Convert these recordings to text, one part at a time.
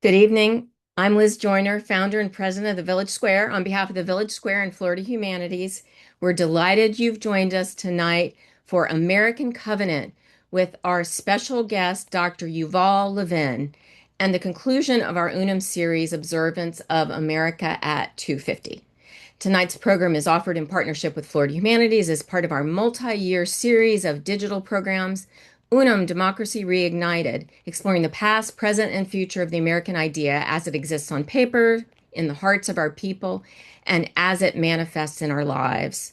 Good evening. I'm Liz Joyner, founder and president of the Village Square. On behalf of the Village Square and Florida Humanities, we're delighted you've joined us tonight for American Covenant with our special guest, Dr. Yuval Levin, and the conclusion of our UNUM series, Observance of America at 250. Tonight's program is offered in partnership with Florida Humanities as part of our multi-year series of digital programs, UNUM Democracy Reignited, exploring the past, present, and future of the American idea as it exists on paper, in the hearts of our people, and as it manifests in our lives.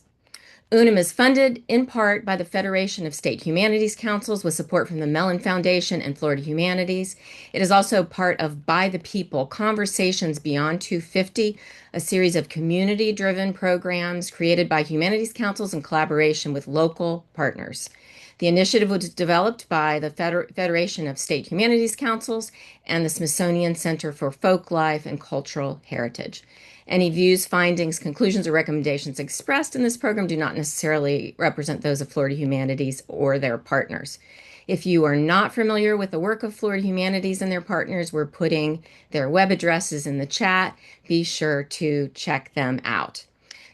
UNUM is funded in part by the Federation of State Humanities Councils with support from the Mellon Foundation and Florida Humanities. It is also part of By the People Conversations Beyond 250, a series of community driven programs created by humanities councils in collaboration with local partners. The initiative was developed by the Federation of State Humanities Councils and the Smithsonian Center for Folk Life and Cultural Heritage. Any views, findings, conclusions, or recommendations expressed in this program do not necessarily represent those of Florida Humanities or their partners. If you are not familiar with the work of Florida Humanities and their partners, we're putting their web addresses in the chat. Be sure to check them out.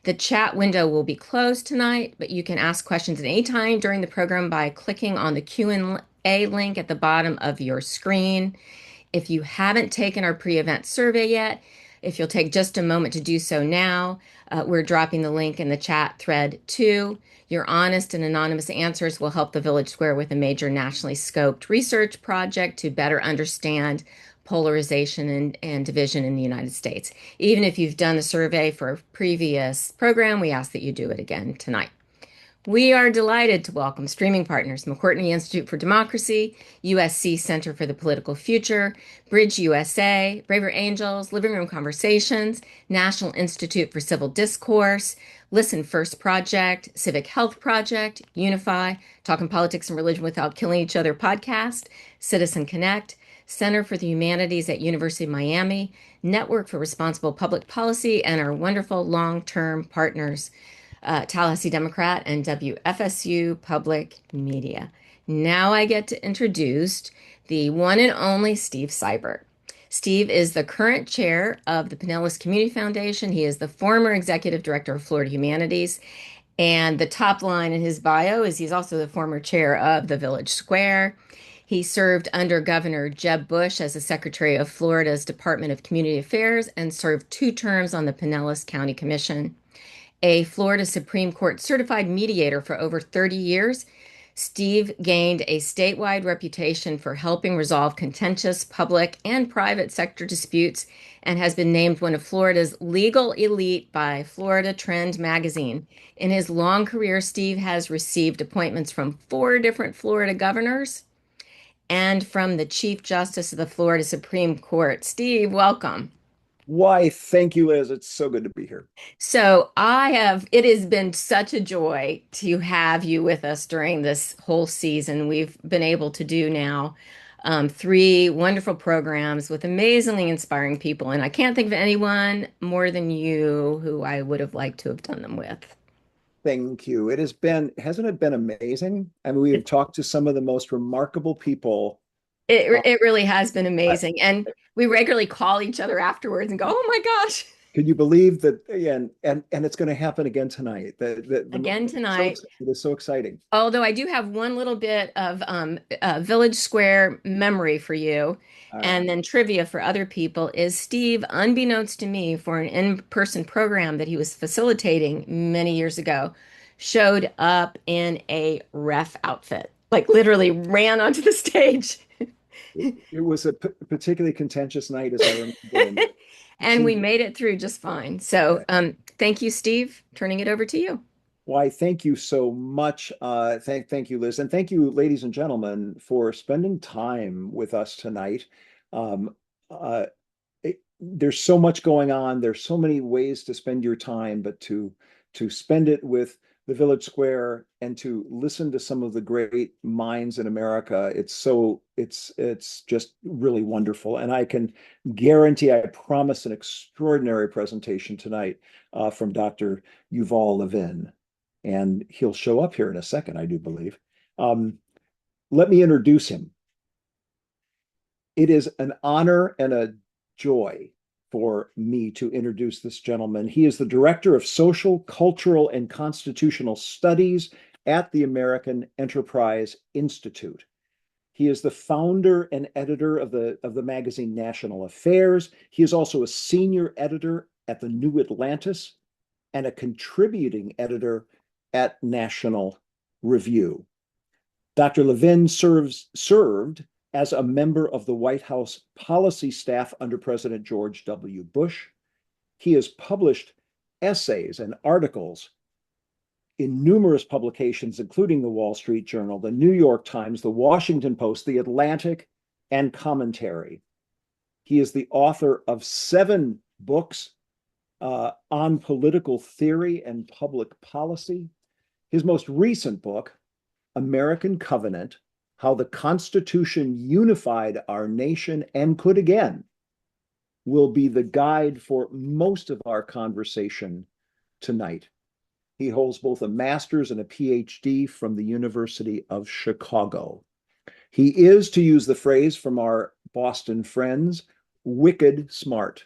The chat window will be closed tonight, but you can ask questions at any time during the program by clicking on the Q&A link at the bottom of your screen. If you haven't taken our pre-event survey yet, if you'll take just a moment to do so now, we're dropping the link in the chat thread too. Your honest and anonymous answers will help the Village Square with a major nationally scoped research project to better understand polarization and division in the United States. Even if you've done the survey for a previous program, we ask that you do it again tonight. We are delighted to welcome streaming partners, McCourtney Institute for Democracy, USC Center for the Political Future, Bridge USA, Braver Angels, Living Room Conversations, National Institute for Civil Discourse, Listen First Project, Civic Health Project, Unify, Talking Politics and Religion Without Killing Each Other podcast, Citizen Connect, Center for the Humanities at University of Miami, Network for Responsible Public Policy, and our wonderful long-term partners, Tallahassee Democrat and WFSU Public Media. Now I get to introduce the one and only Steve Seibert. Steve is the current chair of the Pinellas Community Foundation. He is the former executive director of Florida Humanities. And the top line in his bio is he's also the former chair of the Village Square. He served under Governor Jeb Bush as the Secretary of Florida's Department of Community Affairs and served 2 terms on the Pinellas County Commission. A Florida Supreme Court certified mediator for over 30 years, Steve gained a statewide reputation for helping resolve contentious public and private sector disputes and has been named one of Florida's legal elite by Florida Trend magazine. In his long career, Steve has received appointments from 4 different Florida governors and from the Chief Justice of the Florida Supreme Court. Steve, welcome. Why, thank you, Liz. It's so good to be here. It has been such a joy to have you with us during this whole season. We've been able to do now 3 wonderful programs with amazingly inspiring people. And I can't think of anyone more than you who I would have liked to have done them with. Thank you. It has been, hasn't it been amazing? I mean, we have talked to some of the most remarkable people. Uh, It really has been I- amazing. And we regularly call each other afterwards and go, oh my gosh, Can you believe that? And it's going to happen again tonight. again tonight. It is so exciting. Although I do have one little bit of Village Square memory for you, All right. and then trivia for other people is Steve, unbeknownst to me, for an in-person program that he was facilitating many years ago, showed up in a ref outfit, like literally ran onto the stage. It was a particularly contentious night, as I remember. And it And we seems, made it through just fine. So thank you, Steve. Turning it over to you. why, thank you so much. Thank you, Liz. And thank you, ladies and gentlemen, for spending time with us tonight. Um, uh, there's so much going on. There's so many ways to spend your time, but to spend it with the Village Square and to listen to some of the great minds in America, it's just really wonderful. And I can guarantee, I promise, an extraordinary presentation tonight from Dr. Yuval Levin, and he'll show up here in a second, I do believe. Let me introduce him. It is an honor and a joy for me to introduce this gentleman. He is the Director of Social, Cultural, and Constitutional Studies at the American Enterprise Institute. He is the founder and editor of the magazine National Affairs. He is also a senior editor at the New Atlantis and a contributing editor at National Review. Dr. Levin served as a member of the White House policy staff under President George W. Bush. He has published essays and articles in numerous publications, including the Wall Street Journal, the New York Times, the Washington Post, the Atlantic, and Commentary. He is the author of 7 books on political theory and public policy. His most recent book, American Covenant, How the Constitution Unified Our Nation and Could Again, will be the guide for most of our conversation tonight. He holds both a master's and a PhD from the University of Chicago. He is, to use the phrase from our Boston friends, wicked smart.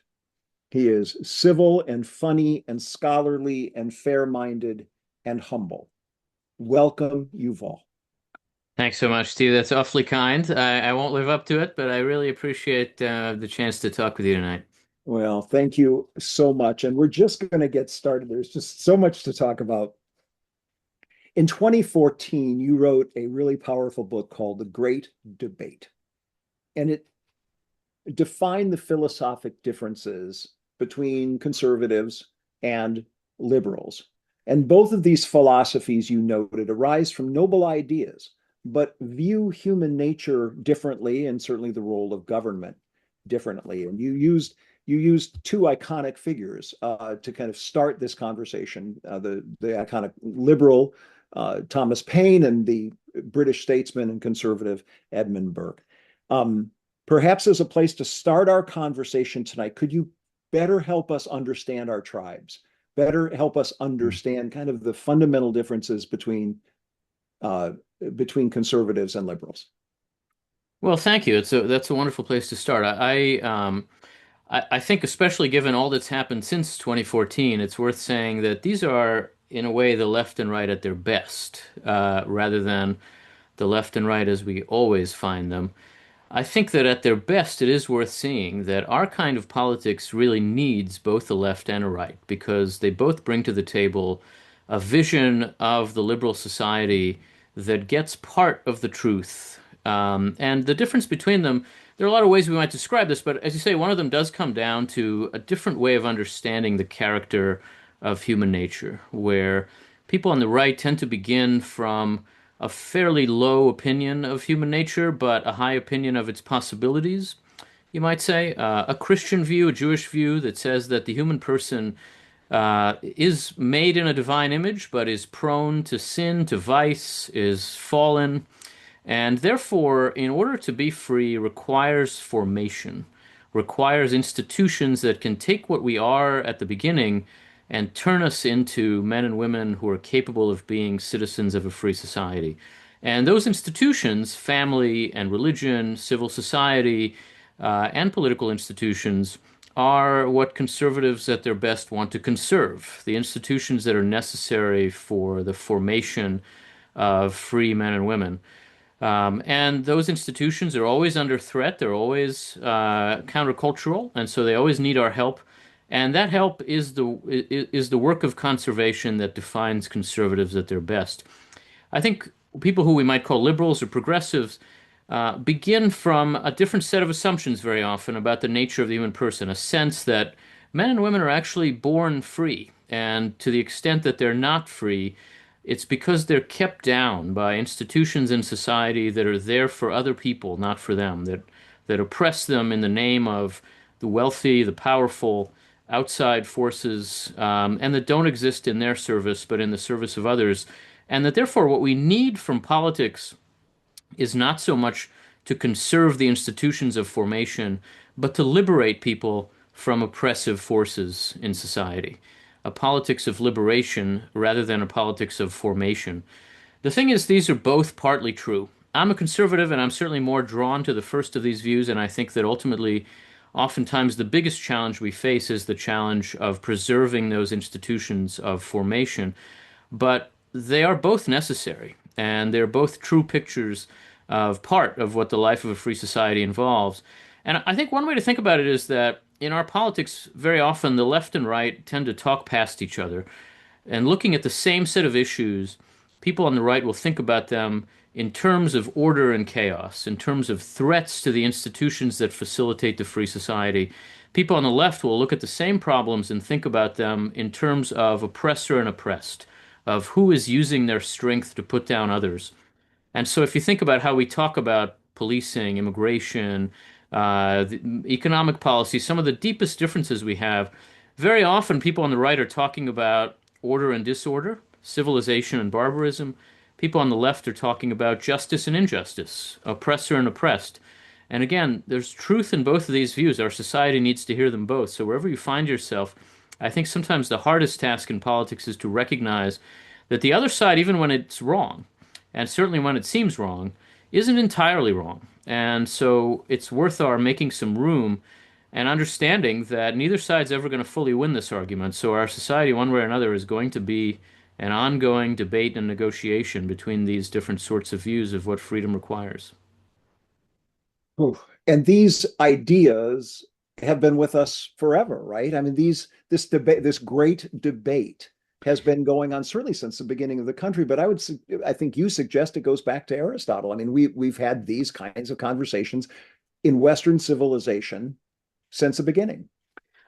He is civil and funny and scholarly and fair-minded and humble. Welcome, Yuval. Thanks so much, Steve. That's awfully kind. I won't live up to it, but I really appreciate the chance to talk with you tonight. Well, thank you so much. And we're just going to get started. There's just so much to talk about. In 2014, you wrote a really powerful book called The Great Debate. And it defined the philosophic differences between conservatives and liberals. And both of these philosophies, you noted, arise from noble ideas, but view human nature differently, and certainly the role of government differently. And you used 2 iconic figures to kind of start this conversation: the iconic liberal Thomas Paine and the British statesman and conservative Edmund Burke. Perhaps as a place to start our conversation tonight, could you better help us understand our tribes, better help us understand kind of the fundamental differences between conservatives and liberals? Well, thank you. That's a wonderful place to start. I think, especially given all that's happened since 2014, it's worth saying that these are, in a way, the left and right at their best, rather than the left and right as we always find them. I think that at their best, it is worth seeing that our kind of politics really needs both a left and a right, because they both bring to the table a vision of the liberal society that gets part of the truth. And the difference between them, there are a lot of ways we might describe this, but as you say, one of them does come down to a different way of understanding the character of human nature, where people on the right tend to begin from a fairly low opinion of human nature, but a high opinion of its possibilities, you might say. A Christian view, a Jewish view that says that the human person is made in a divine image, but is prone to sin, to vice, is fallen, and therefore, in order to be free, requires formation, requires institutions that can take what we are at the beginning and turn us into men and women who are capable of being citizens of a free society. And those institutions, family and religion, civil society, and political institutions, are what conservatives at their best want to conserve, the institutions that are necessary for the formation of free men and women. And those institutions are always under threat. They're always countercultural, and so they always need our help. And that help is the work of conservation that defines conservatives at their best. I think people who we might call liberals or progressives begin from a different set of assumptions very often about the nature of the human person, a sense that men and women are actually born free, and to the extent that they're not free, it's because they're kept down by institutions in society that are there for other people, not for them, that oppress them in the name of the wealthy, the powerful, outside forces, and that don't exist in their service, but in the service of others. And that therefore what we need from politics is not so much to conserve the institutions of formation, but to liberate people from oppressive forces in society. A politics of liberation rather than a politics of formation. The thing is, these are both partly true. I'm a conservative, and I'm certainly more drawn to the first of these views, and I think that ultimately oftentimes the biggest challenge we face is the challenge of preserving those institutions of formation. But they are both necessary, and they're both true pictures of part of what the life of a free society involves. And I think one way to think about it is that in our politics, very often the left and right tend to talk past each other. And looking at the same set of issues, people on the right will think about them in terms of order and chaos, in terms of threats to the institutions that facilitate the free society. People on the left will look at the same problems and think about them in terms of oppressor and oppressed, of who is using their strength to put down others. And so, if you think about how we talk about policing, immigration, economic policy, some of the deepest differences we have, very often people on the right are talking about order and disorder, civilization and barbarism. People on the left are talking about justice and injustice, oppressor and oppressed. And again, there's truth in both of these views. Our society needs to hear them both. So, wherever you find yourself, I think sometimes the hardest task in politics is to recognize that the other side, even when it's wrong, and certainly when it seems wrong, isn't entirely wrong. And so it's worth our making some room and understanding that neither side's ever going to fully win this argument. So our society, one way or another, is going to be an ongoing debate and negotiation between these different sorts of views of what freedom requires. Ooh. And these ideas have been with us forever, right? I mean, this debate, this great debate has been going on certainly since the beginning of the country, but I think you suggest it goes back to Aristotle. I mean, we've had these kinds of conversations in Western civilization since the beginning.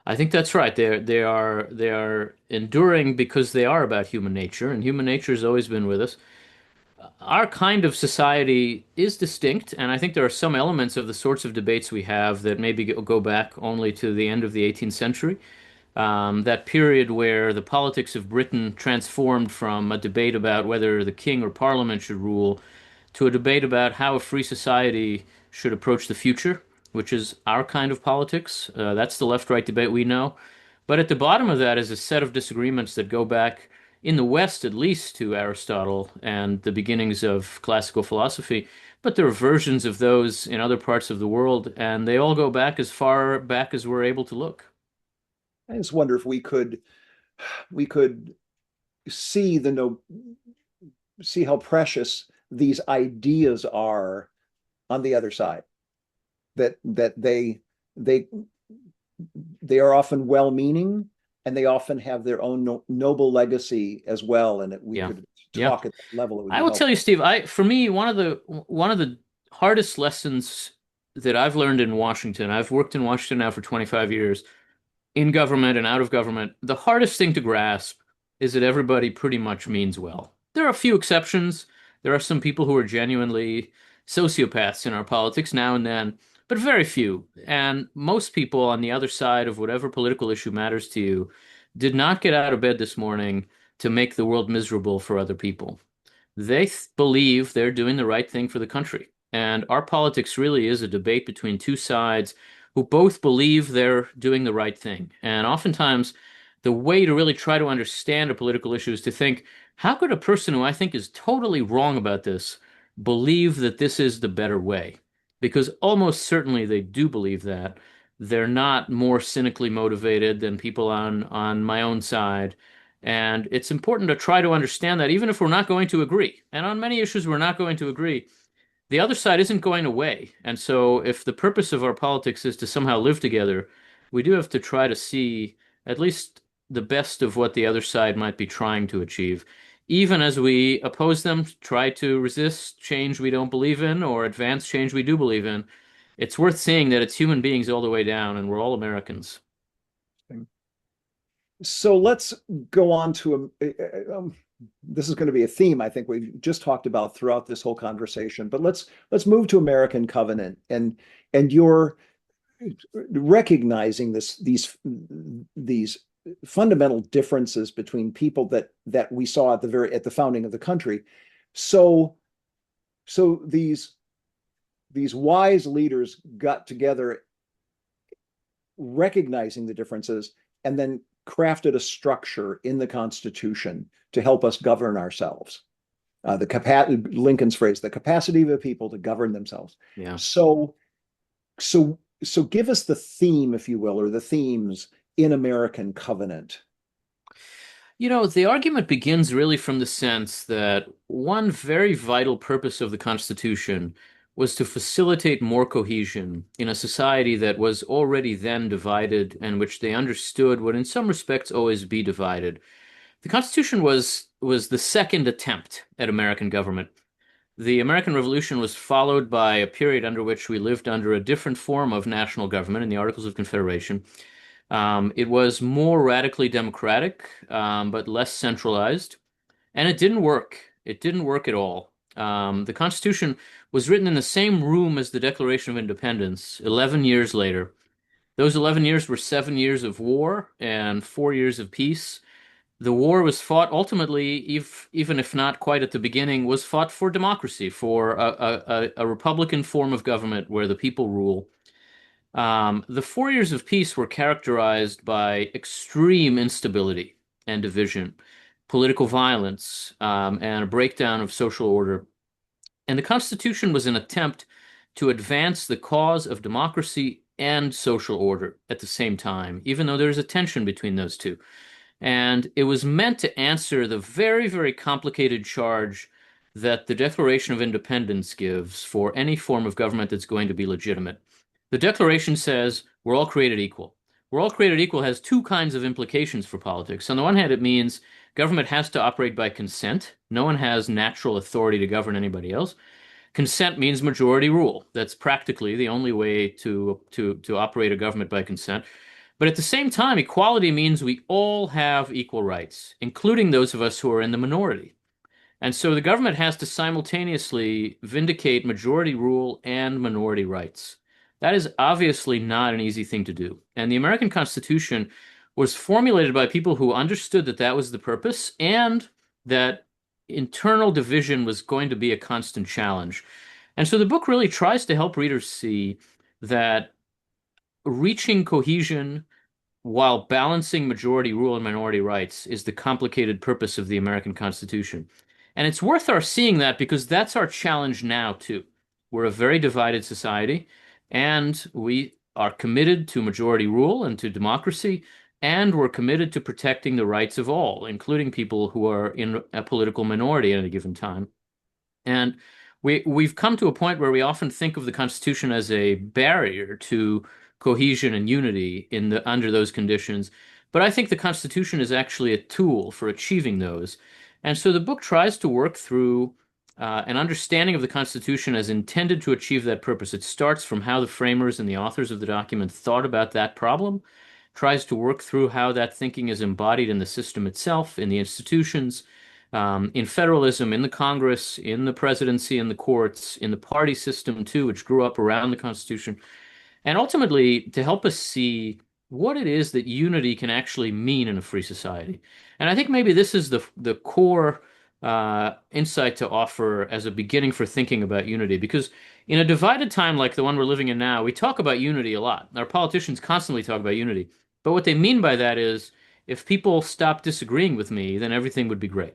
I think that's right. They are enduring because they are about human nature, and human nature has always been with us. Our kind of society is distinct, and I think there are some elements of the sorts of debates we have that maybe go back only to the end of the 18th century. That period where the politics of Britain transformed from a debate about whether the king or parliament should rule to a debate about how a free society should approach the future, which is our kind of politics. That's the left-right debate we know. But at the bottom of that is a set of disagreements that go back, in the West at least, to Aristotle and the beginnings of classical philosophy. But there are versions of those in other parts of the world, and they all go back as far back as we're able to look. I just wonder if we could see the no see how precious these ideas are on the other side. That they they are often well-meaning, and they often have their own noble legacy as well. And that we Yeah. could Yeah. talk at that level, it would I be will tell helpful. you, Steve, for me, one of the hardest lessons that I've learned in Washington, I've worked in Washington now for 25 years, in government and out of government, the hardest thing to grasp is that everybody pretty much means well. There are a few exceptions. There are some people who are genuinely sociopaths in our politics now and then, but very few. And most people on the other side of whatever political issue matters to you did not get out of bed this morning to make the world miserable for other people. They believe they're doing the right thing for the country. And our politics really is a debate between two sides who both believe they're doing the right thing. And oftentimes, the way to really try to understand a political issue is to think, how could a person who I think is totally wrong about this believe that this is the better way? Because almost certainly they do believe that. They're not more cynically motivated than people on my own side. And it's important to try to understand that even if we're not going to agree. And on many issues, we're not going to agree. The other side isn't going away. And so if the purpose of our politics is to somehow live together, we do have to try to see at least the best of what the other side might be trying to achieve. Even as we oppose them, try to resist change we don't believe in or advance change we do believe in, it's worth seeing that it's human beings all the way down and we're all Americans. So let's go on to this is going to be a theme I think we've just talked about throughout this whole conversation. But let's move to American Covenant, and you're recognizing these fundamental differences between people that we saw at the founding of the country. So these wise leaders got together, recognizing the differences, and then crafted a structure in the Constitution to help us govern ourselves. Lincoln's phrase, the capacity of a people to govern themselves. Yeah. So So give us the theme, if you will, or the themes in American Covenant. The argument begins really from the sense that one very vital purpose of the Constitution was to facilitate more cohesion in a society that was already then divided and which they understood would in some respects always be divided. The Constitution was the second attempt at American government. The American Revolution was followed by a period under which we lived under a different form of national government in the Articles of Confederation. It was more radically democratic, but less centralized, and it didn't work. It didn't work at all. The Constitution was written in the same room as the Declaration of Independence 11 years later. Those 11 years were 7 years of war and 4 years of peace. The war was fought ultimately, even if not quite at the beginning, was fought for democracy, for a republican form of government where the people rule. The 4 years of peace were characterized by extreme instability and division, political violence, and a breakdown of social order. And the Constitution was an attempt to advance the cause of democracy and social order at the same time, even though there's a tension between those two. And it was meant to answer the very, very complicated charge that the Declaration of Independence gives for any form of government that's going to be legitimate. The Declaration says we're all created equal. We're all created equal has two kinds of implications for politics. On the one hand, it means government has to operate by consent. No one has natural authority to govern anybody else. Consent means majority rule. That's practically the only way to operate a government by consent. But at the same time, equality means we all have equal rights, including those of us who are in the minority. And so the government has to simultaneously vindicate majority rule and minority rights. That is obviously not an easy thing to do. And the American Constitution was formulated by people who understood that that was the purpose and that internal division was going to be a constant challenge. And so the book really tries to help readers see that reaching cohesion while balancing majority rule and minority rights is the complicated purpose of the American Constitution. And it's worth our seeing that because that's our challenge now, too. We're a very divided society, and we are committed to majority rule and to democracy, and we're committed to protecting the rights of all, including people who are in a political minority at any given time. And we've come to a point where we often think of the Constitution as a barrier to cohesion and unity under those conditions. But I think the Constitution is actually a tool for achieving those. And so the book tries to work through an understanding of the Constitution as intended to achieve that purpose. It starts from how the framers and the authors of the document thought about that problem, tries to work through how that thinking is embodied in the system itself, in the institutions, in federalism, in the Congress, in the presidency, in the courts, in the party system too, which grew up around the Constitution, and ultimately to help us see what it is that unity can actually mean in a free society. And I think maybe this is the core insight to offer as a beginning for thinking about unity, because in a divided time like the one we're living in now, we talk about unity a lot. Our politicians constantly talk about unity. But what they mean by that is if people stop disagreeing with me, then everything would be great.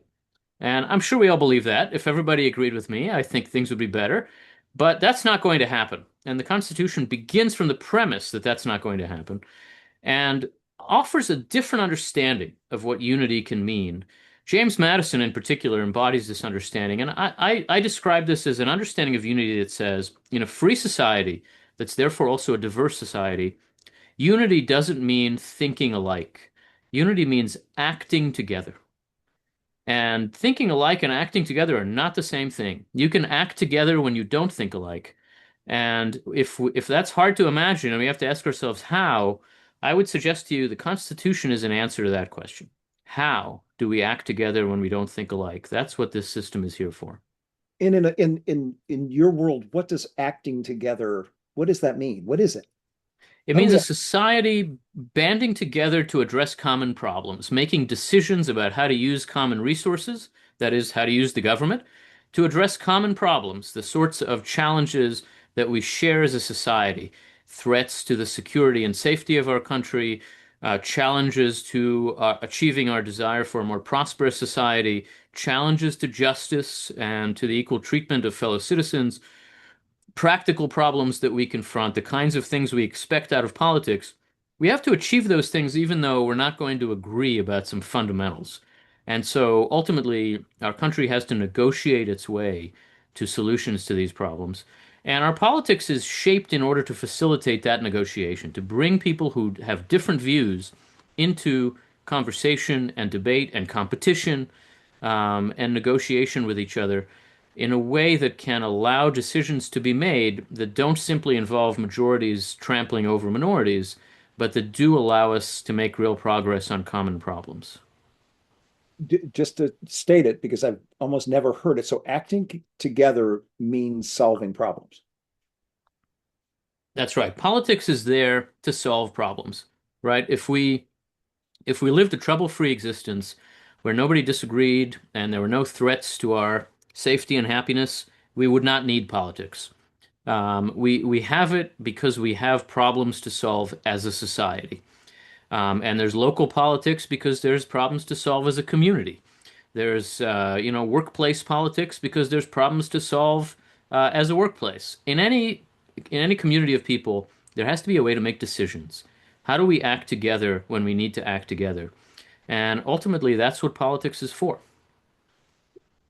And I'm sure we all believe that. If everybody agreed with me, I think things would be better. But that's not going to happen. And the Constitution begins from the premise that that's not going to happen and offers a different understanding of what unity can mean. James Madison, in particular, embodies this understanding. And I describe this as an understanding of unity that says, in a free society that's therefore also a diverse society, unity doesn't mean thinking alike. Unity means acting together. And thinking alike and acting together are not the same thing. You can act together when you don't think alike. And if that's hard to imagine and we have to ask ourselves how, I would suggest to you the Constitution is an answer to that question. How do we act together when we don't think alike? That's what this system is here for. In your world, what does acting together, what does that mean? What is it? It How do means we a society banding together to address common problems, making decisions about how to use common resources, that is, how to use the government, to address common problems, the sorts of challenges that we share as a society, threats to the security and safety of our country, challenges to achieving our desire for a more prosperous society, challenges to justice and to the equal treatment of fellow citizens, practical problems that we confront, the kinds of things we expect out of politics, we have to achieve those things even though we're not going to agree about some fundamentals. And so ultimately, our country has to negotiate its way to solutions to these problems. And our politics is shaped in order to facilitate that negotiation, to bring people who have different views into conversation and debate and competition and negotiation with each other in a way that can allow decisions to be made that don't simply involve majorities trampling over minorities, but that do allow us to make real progress on common problems. Just to state it, because I've almost never heard it. So acting together means solving problems. That's right. Politics is there to solve problems, right? If we lived a trouble-free existence where nobody disagreed and there were no threats to our safety and happiness, we would not need politics. We have it because we have problems to solve as a society. And there's local politics because there's problems to solve as a community. There's workplace politics because there's problems to solve as a workplace. In any community of people, there has to be a way to make decisions. How do we act together when we need to act together? And ultimately, that's what politics is for.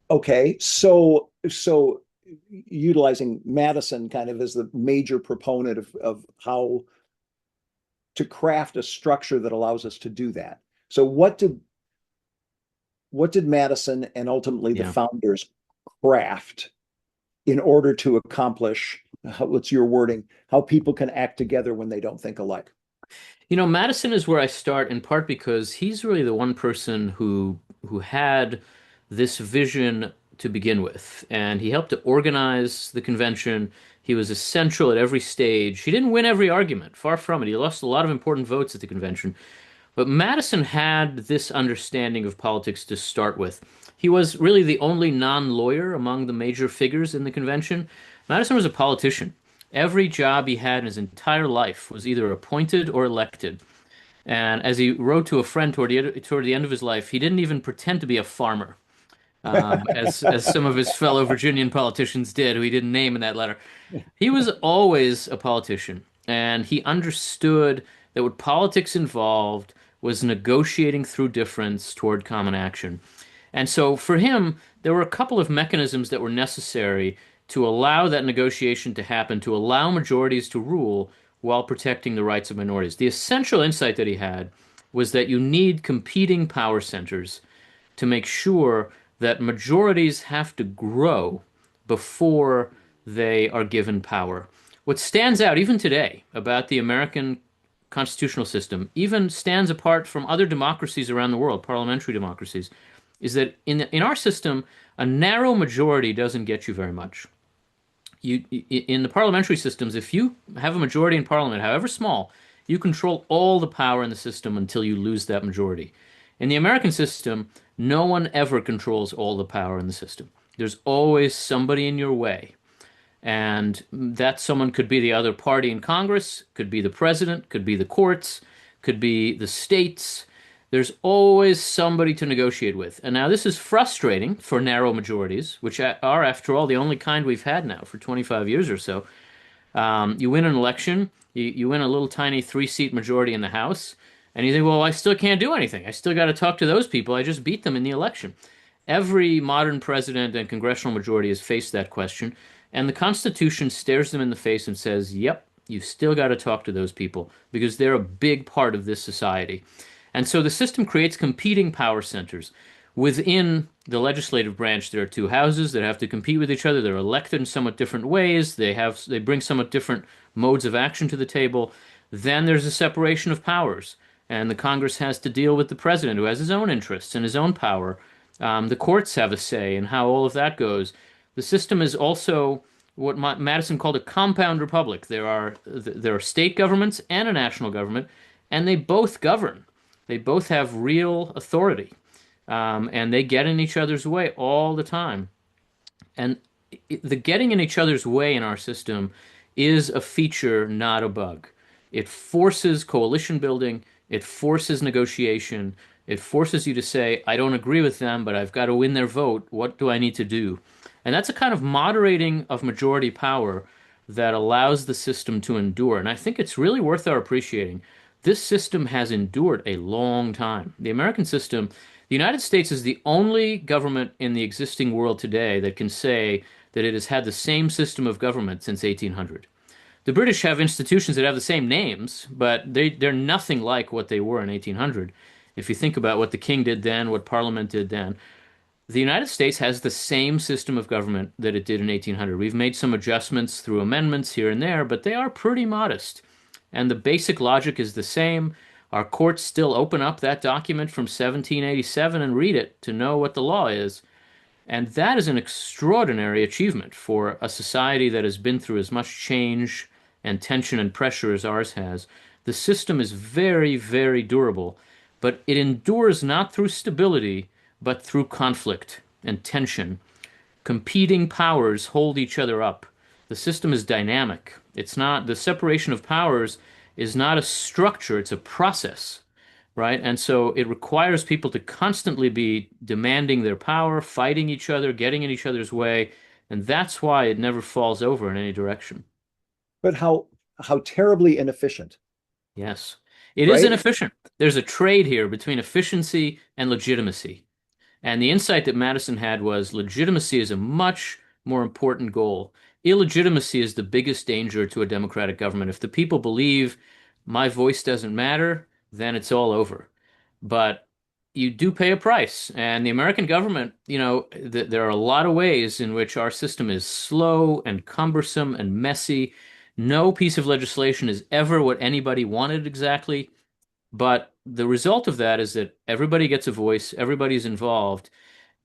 Okay, so utilizing Madison kind of as the major proponent of how to craft a structure that allows us to do that. So what did Madison and ultimately the Yeah. founders craft in order to accomplish, what's your wording, how people can act together when they don't think alike? Madison is where I start in part because he's really the one person who had this vision to begin with, and he helped to organize the convention. He was essential at every stage. He didn't win every argument, far from it. He lost a lot of important votes at the convention, but Madison had this understanding of politics to start with. He was really the only non-lawyer among the major figures in the convention. Madison was a politician. Every job he had in his entire life was either appointed or elected. And as he wrote to a friend toward the end of his life, he didn't even pretend to be a farmer, as some of his fellow Virginian politicians did, who he didn't name in that letter. He was always a politician, and he understood that what politics involved was negotiating through difference toward common action. And so for him, there were a couple of mechanisms that were necessary to allow that negotiation to happen, to allow majorities to rule while protecting the rights of minorities. The essential insight that he had was that you need competing power centers to make sure that majorities have to grow before they are given power. What stands out even today about the American constitutional system, even stands apart from other democracies around the world, parliamentary democracies, is that in our system, a narrow majority doesn't get you very much. In the parliamentary systems, if you have a majority in parliament, however small, you control all the power in the system until you lose that majority. In the American system, no one ever controls all the power in the system. There's always somebody in your way. And that someone could be the other party in Congress, could be the president, could be the courts, could be the states. There's always somebody to negotiate with. And now this is frustrating for narrow majorities, which are, after all, the only kind we've had now for 25 years or so. You win an election, you win a little tiny three-seat majority in the House, and you think, well, I still can't do anything. I still got to talk to those people. I just beat them in the election. Every modern president and congressional majority has faced that question, and the Constitution stares them in the face and says, yep, you've still got to talk to those people because they're a big part of this society. And so the system creates competing power centers. Within the legislative branch, there are two houses that have to compete with each other. They're elected in somewhat different ways. They bring somewhat different modes of action to the table. Then there's a separation of powers, and the Congress has to deal with the president, who has his own interests and his own power. The courts have a say in how all of that goes. The system is also what Madison called a compound republic. There are state governments and a national government, and they both govern. They both have real authority, and they get in each other's way all the time. And the getting in each other's way in our system is a feature, not a bug. It forces coalition building, it forces negotiation, it forces you to say, I don't agree with them, but I've got to win their vote. What do I need to do? And that's a kind of moderating of majority power that allows the system to endure. And I think it's really worth our appreciating. This system has endured a long time. The American system, the United States is the only government in the existing world today that can say that it has had the same system of government since 1800. The British have institutions that have the same names, but they're nothing like what they were in 1800. If you think about what the king did then, what Parliament did then, the United States has the same system of government that it did in 1800. We've made some adjustments through amendments here and there, but they are pretty modest. And the basic logic is the same. Our courts still open up that document from 1787 and read it to know what the law is. And that is an extraordinary achievement for a society that has been through as much change and tension and pressure as ours has. The system is very, very durable, but it endures not through stability, but through conflict and tension. Competing powers hold each other up. The system is dynamic. It's not, the separation of powers is not a structure, it's a process, right? And so it requires people to constantly be demanding their power, fighting each other, getting in each other's way, and that's why it never falls over in any direction. But how terribly inefficient, Yes. It is right? inefficient. There's a trade here between efficiency and legitimacy. And the insight that Madison had was legitimacy is a much more important goal. Illegitimacy is the biggest danger to a democratic government. If the people believe my voice doesn't matter, then it's all over. But you do pay a price. And the American government, there are a lot of ways in which our system is slow and cumbersome and messy. No piece of legislation is ever what anybody wanted exactly. But the result of that is that everybody gets a voice, everybody's involved.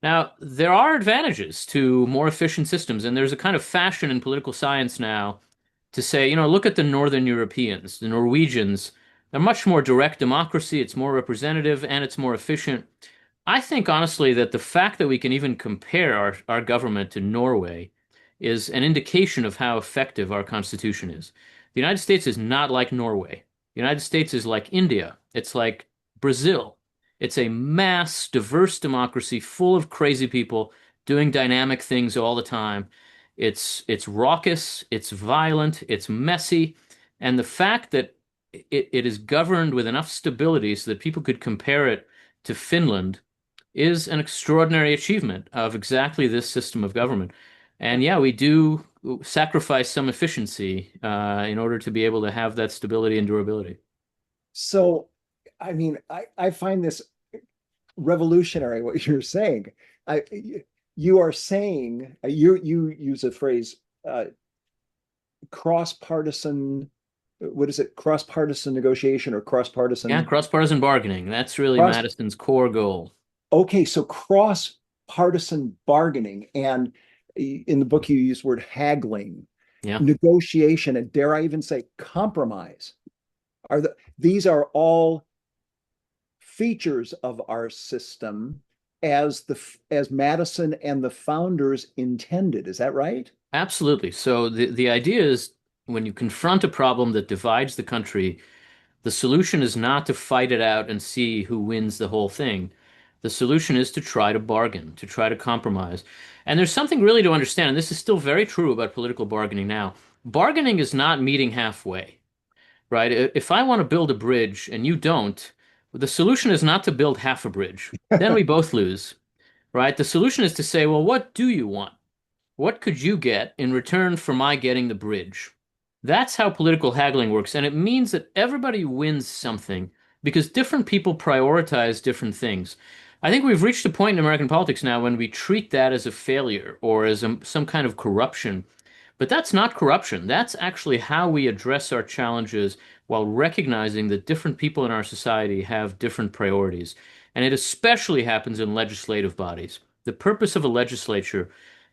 Now, there are advantages to more efficient systems, and there's a kind of fashion in political science now to say, look at the Northern Europeans, the Norwegians. They're much more direct democracy, it's more representative, and it's more efficient. I think honestly that the fact that we can even compare our government to Norway is an indication of how effective our Constitution is. The United States is not like Norway. The United States is like India. It's like Brazil. It's a mass, diverse democracy full of crazy people doing dynamic things all the time. It's raucous, it's violent, it's messy, and the fact that it is governed with enough stability so that people could compare it to Finland is an extraordinary achievement of exactly this system of government. And yeah, we do sacrifice some efficiency in order to be able to have that stability and durability. So, I mean, I find this revolutionary what you're saying. I you are saying you use a phrase cross partisan. What is it? Cross partisan negotiation or cross Yeah, partisan cross-partisan bargaining. That's really cross. Madison's core goal. Okay, so cross partisan bargaining, and in the book you use word haggling, Yeah, negotiation, and dare I even say compromise. These are all features of our system as Madison and the founders intended. Is that right? absolutely. So the idea is when you confront a problem that divides the country, the solution is not to fight it out and see who wins the whole thing. The solution is to try to bargain, to try to compromise. And there's something really to understand, and this is still very true about political bargaining now. Bargaining is not meeting halfway, right? If I want to build a bridge and you don't, the solution is not to build half a bridge. Then we both lose, right? The solution is to say, well, what do you want? What could you get in return for my getting the bridge? That's how political haggling works, and it means that everybody wins something because different people prioritize different things. I think we've reached a point in American politics now when we treat that as a failure or as some kind of corruption. But that's not corruption. That's actually how we address our challenges while recognizing that different people in our society have different priorities. And it especially happens in legislative bodies. The purpose of a legislature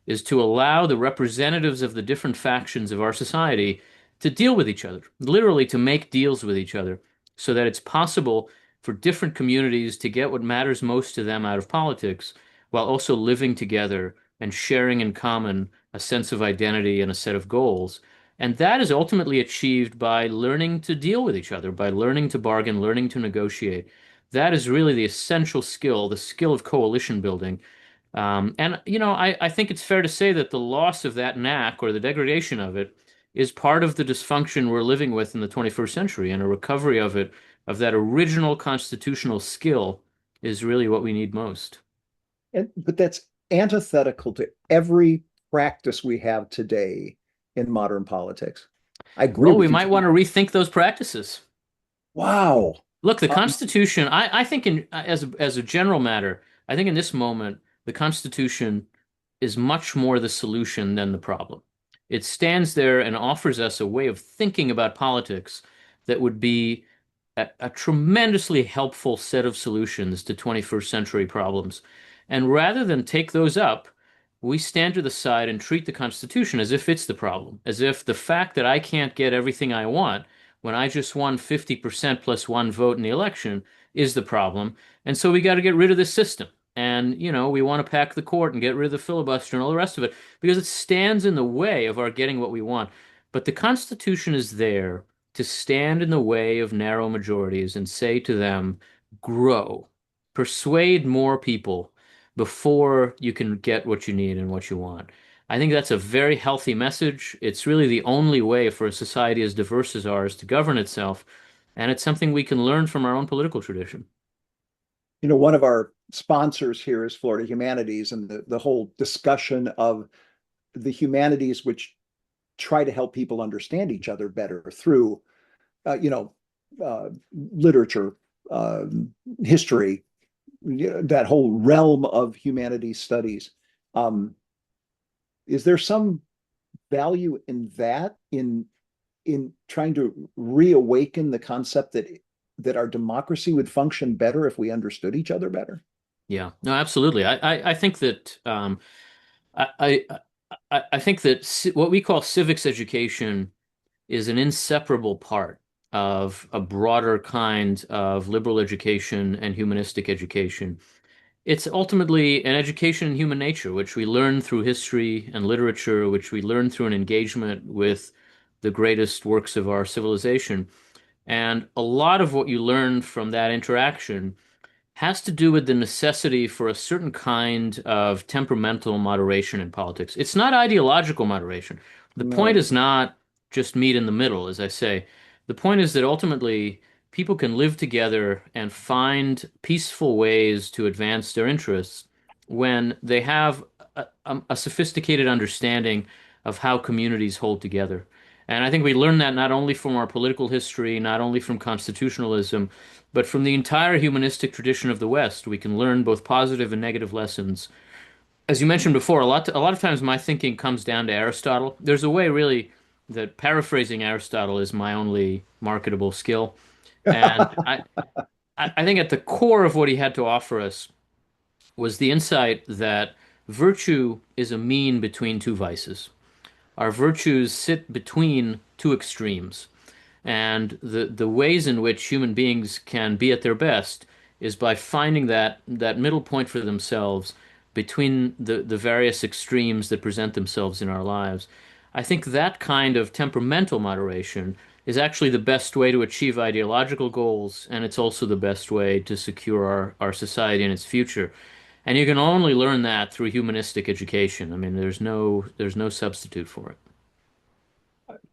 is to allow the representatives of the different factions of our society to deal with each other, literally to make deals with each other, so that it's possible for different communities to get what matters most to them out of politics while also living together and sharing in common a sense of identity and a set of goals. And that is ultimately achieved by learning to deal with each other, by learning to bargain, learning to negotiate. That is really the essential skill, the skill of coalition building. And I think it's fair to say that the loss of that knack or the degradation of it is part of the dysfunction we're living with in the 21st century, and a recovery of it, of that original constitutional skill, is really what we need most. But that's antithetical to every practice we have today in modern politics. I agree Well, we with you. might want to rethink those practices. Wow. Look, the Um, Constitution, I think as a general matter, I think in this moment, the Constitution is much more the solution than the problem. It stands there and offers us a way of thinking about politics that would be a tremendously helpful set of solutions to 21st century problems. And rather than take those up, we stand to the side and treat the Constitution as if it's the problem, as if the fact that I can't get everything I want when I just won 50% plus one vote in the election is the problem. And so we got to get rid of this system. And, we want to pack the court and get rid of the filibuster and all the rest of it because it stands in the way of our getting what we want. But the Constitution is there to stand in the way of narrow majorities and say to them, grow, persuade more people before you can get what you need and what you want. I think that's a very healthy message. It's really the only way for a society as diverse as ours to govern itself, and it's something we can learn from our own political tradition. one of our sponsors here is Florida Humanities, and the whole discussion of the humanities, which try to help people understand each other better through, literature, history, that whole realm of humanities studies. Um, is there some value in that, in trying to reawaken the concept that our democracy would function better if we understood each other better? Yeah, no, absolutely. I think that I, I think that what we call civics education is an inseparable part of a broader kind of liberal education and humanistic education. It's ultimately an education in human nature, which we learn through history and literature, which we learn through an engagement with the greatest works of our civilization. And a lot of what you learn from that interaction has to do with the necessity for a certain kind of temperamental moderation in politics. It's not ideological moderation. The point No. is not just meet in the middle, as I say. The point is that ultimately people can live together and find peaceful ways to advance their interests when they have a sophisticated understanding of how communities hold together. And I think we learn that not only from our political history, not only from constitutionalism, but from the entire humanistic tradition of the West. We can learn both positive and negative lessons. As you mentioned before, a lot of times my thinking comes down to Aristotle. There's a way really that paraphrasing Aristotle is my only marketable skill. And I think at the core of what he had to offer us was the insight that virtue is a mean between two vices. Our virtues sit between two extremes. And the ways in which human beings can be at their best is by finding that middle point for themselves between the various extremes that present themselves in our lives. I think that kind of temperamental moderation is actually the best way to achieve ideological goals, and it's also the best way to secure our society and its future. And you can only learn that through humanistic education. I mean, there's no substitute for it.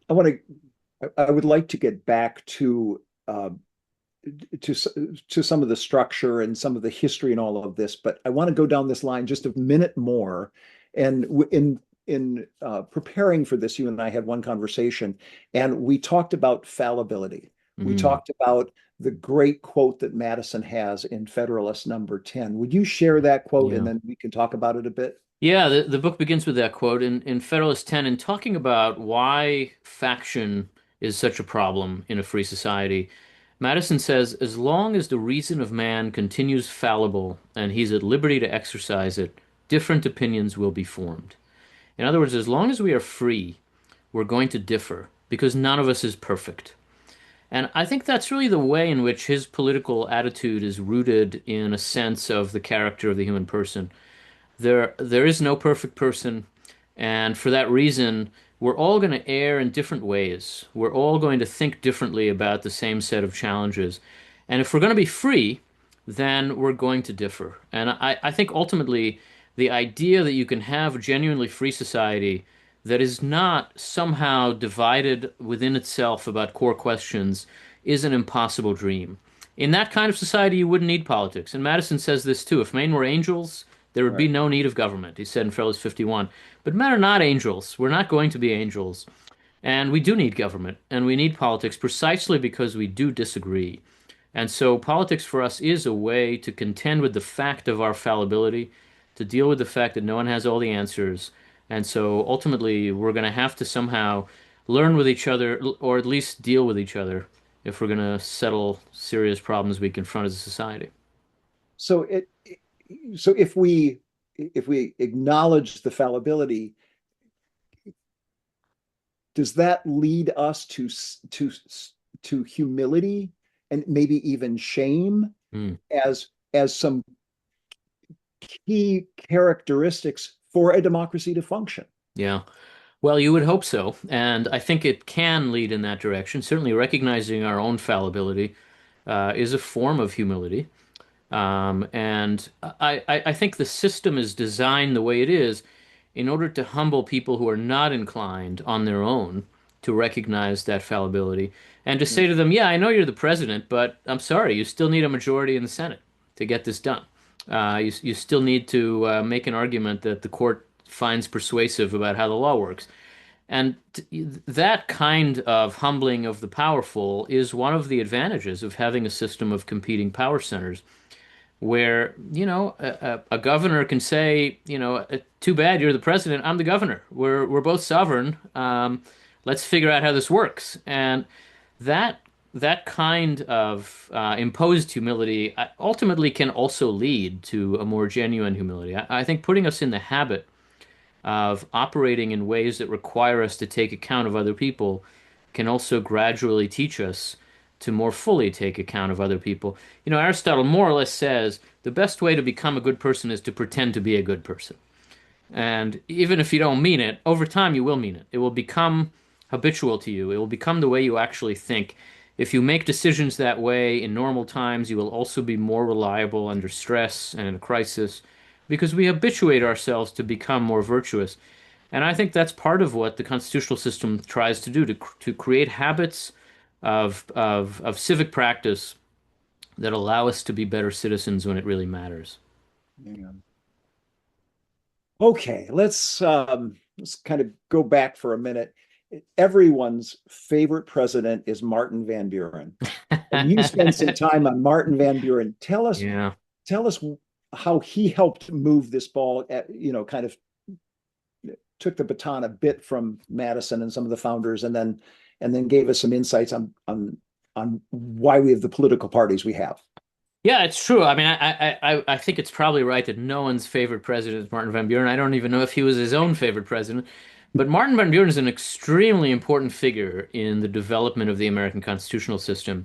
I want I would like to get back to to some of the structure and some of the history and all of this, but I want to go down this line just a minute more. And in preparing for this, you and I had one conversation, and we talked about fallibility. We Mm. talked about the great quote that Madison has in Federalist number 10. Would you share that quote, and Yeah. then we can talk about it a bit? Yeah, the book begins with that quote in Federalist 10 and talking about why faction is such a problem in a free society. Madison says, as long as the reason of man continues fallible and he's at liberty to exercise it, different opinions will be formed. In other words, as long as we are free, we're going to differ because none of us is perfect. And I think that's really the way in which his political attitude is rooted in a sense of the character of the human person. There is no perfect person, and for that reason, we're all going to err in different ways. We're all going to think differently about the same set of challenges. And if we're going to be free, then we're going to differ. And I think ultimately the idea that you can have a genuinely free society that is not somehow divided within itself about core questions is an impossible dream. In that kind of society, you wouldn't need politics. And Madison says this too. If men were angels, there would be Right. no need of government, he said in Fellows 51. But men are not angels. We're not going to be angels. And we do need government and we need politics precisely because we do disagree. And so politics for us is a way to contend with the fact of our fallibility, to deal with the fact that no one has all the answers. And so ultimately, we're going to have to somehow learn with each other, or at least deal with each other, if we're going to settle serious problems we confront as a society. So so if we acknowledge the fallibility, does that lead us to humility and maybe even shame Hmm. as some key characteristics for a democracy to function? Yeah. Well, you would hope so. And I think it can lead in that direction. Certainly, recognizing our own fallibility is a form of humility. And I think the system is designed the way it is in order to humble people who are not inclined on their own to recognize that fallibility and to say to them, yeah, I know you're the president, but I'm sorry, you still need a majority in the Senate to get this done. You still need to make an argument that the court finds persuasive about how the law works. And that kind of humbling of the powerful is one of the advantages of having a system of competing power centers where, a governor can say, too bad you're the president, I'm the governor. We're both sovereign. Let's figure out how this works. And that that kind of imposed humility ultimately can also lead to a more genuine humility. I think putting us in the habit of operating in ways that require us to take account of other people can also gradually teach us to more fully take account of other people. Aristotle more or less says the best way to become a good person is to pretend to be a good person. And even if you don't mean it, over time you will mean it. It will become habitual to you. It will become the way you actually think. If you make decisions that way in normal times, you will also be more reliable under stress and in a crisis because we habituate ourselves to become more virtuous. And I think that's part of what the constitutional system tries to do to create habits of civic practice that allow us to be better citizens when it really matters. Yeah. Okay, let's kind of go back for a minute. Everyone's favorite president is Martin Van Buren. And you spent some time on Martin Van Buren. Yeah. Tell us how he helped move this ball kind of took the baton a bit from Madison and some of the founders, and then gave us some insights on why we have the political parties we have. Yeah, it's true. I mean, I think it's probably right that no one's favorite president is Martin Van Buren. I don't even know if he was his own favorite president. But Martin Van Buren is an extremely important figure in the development of the American constitutional system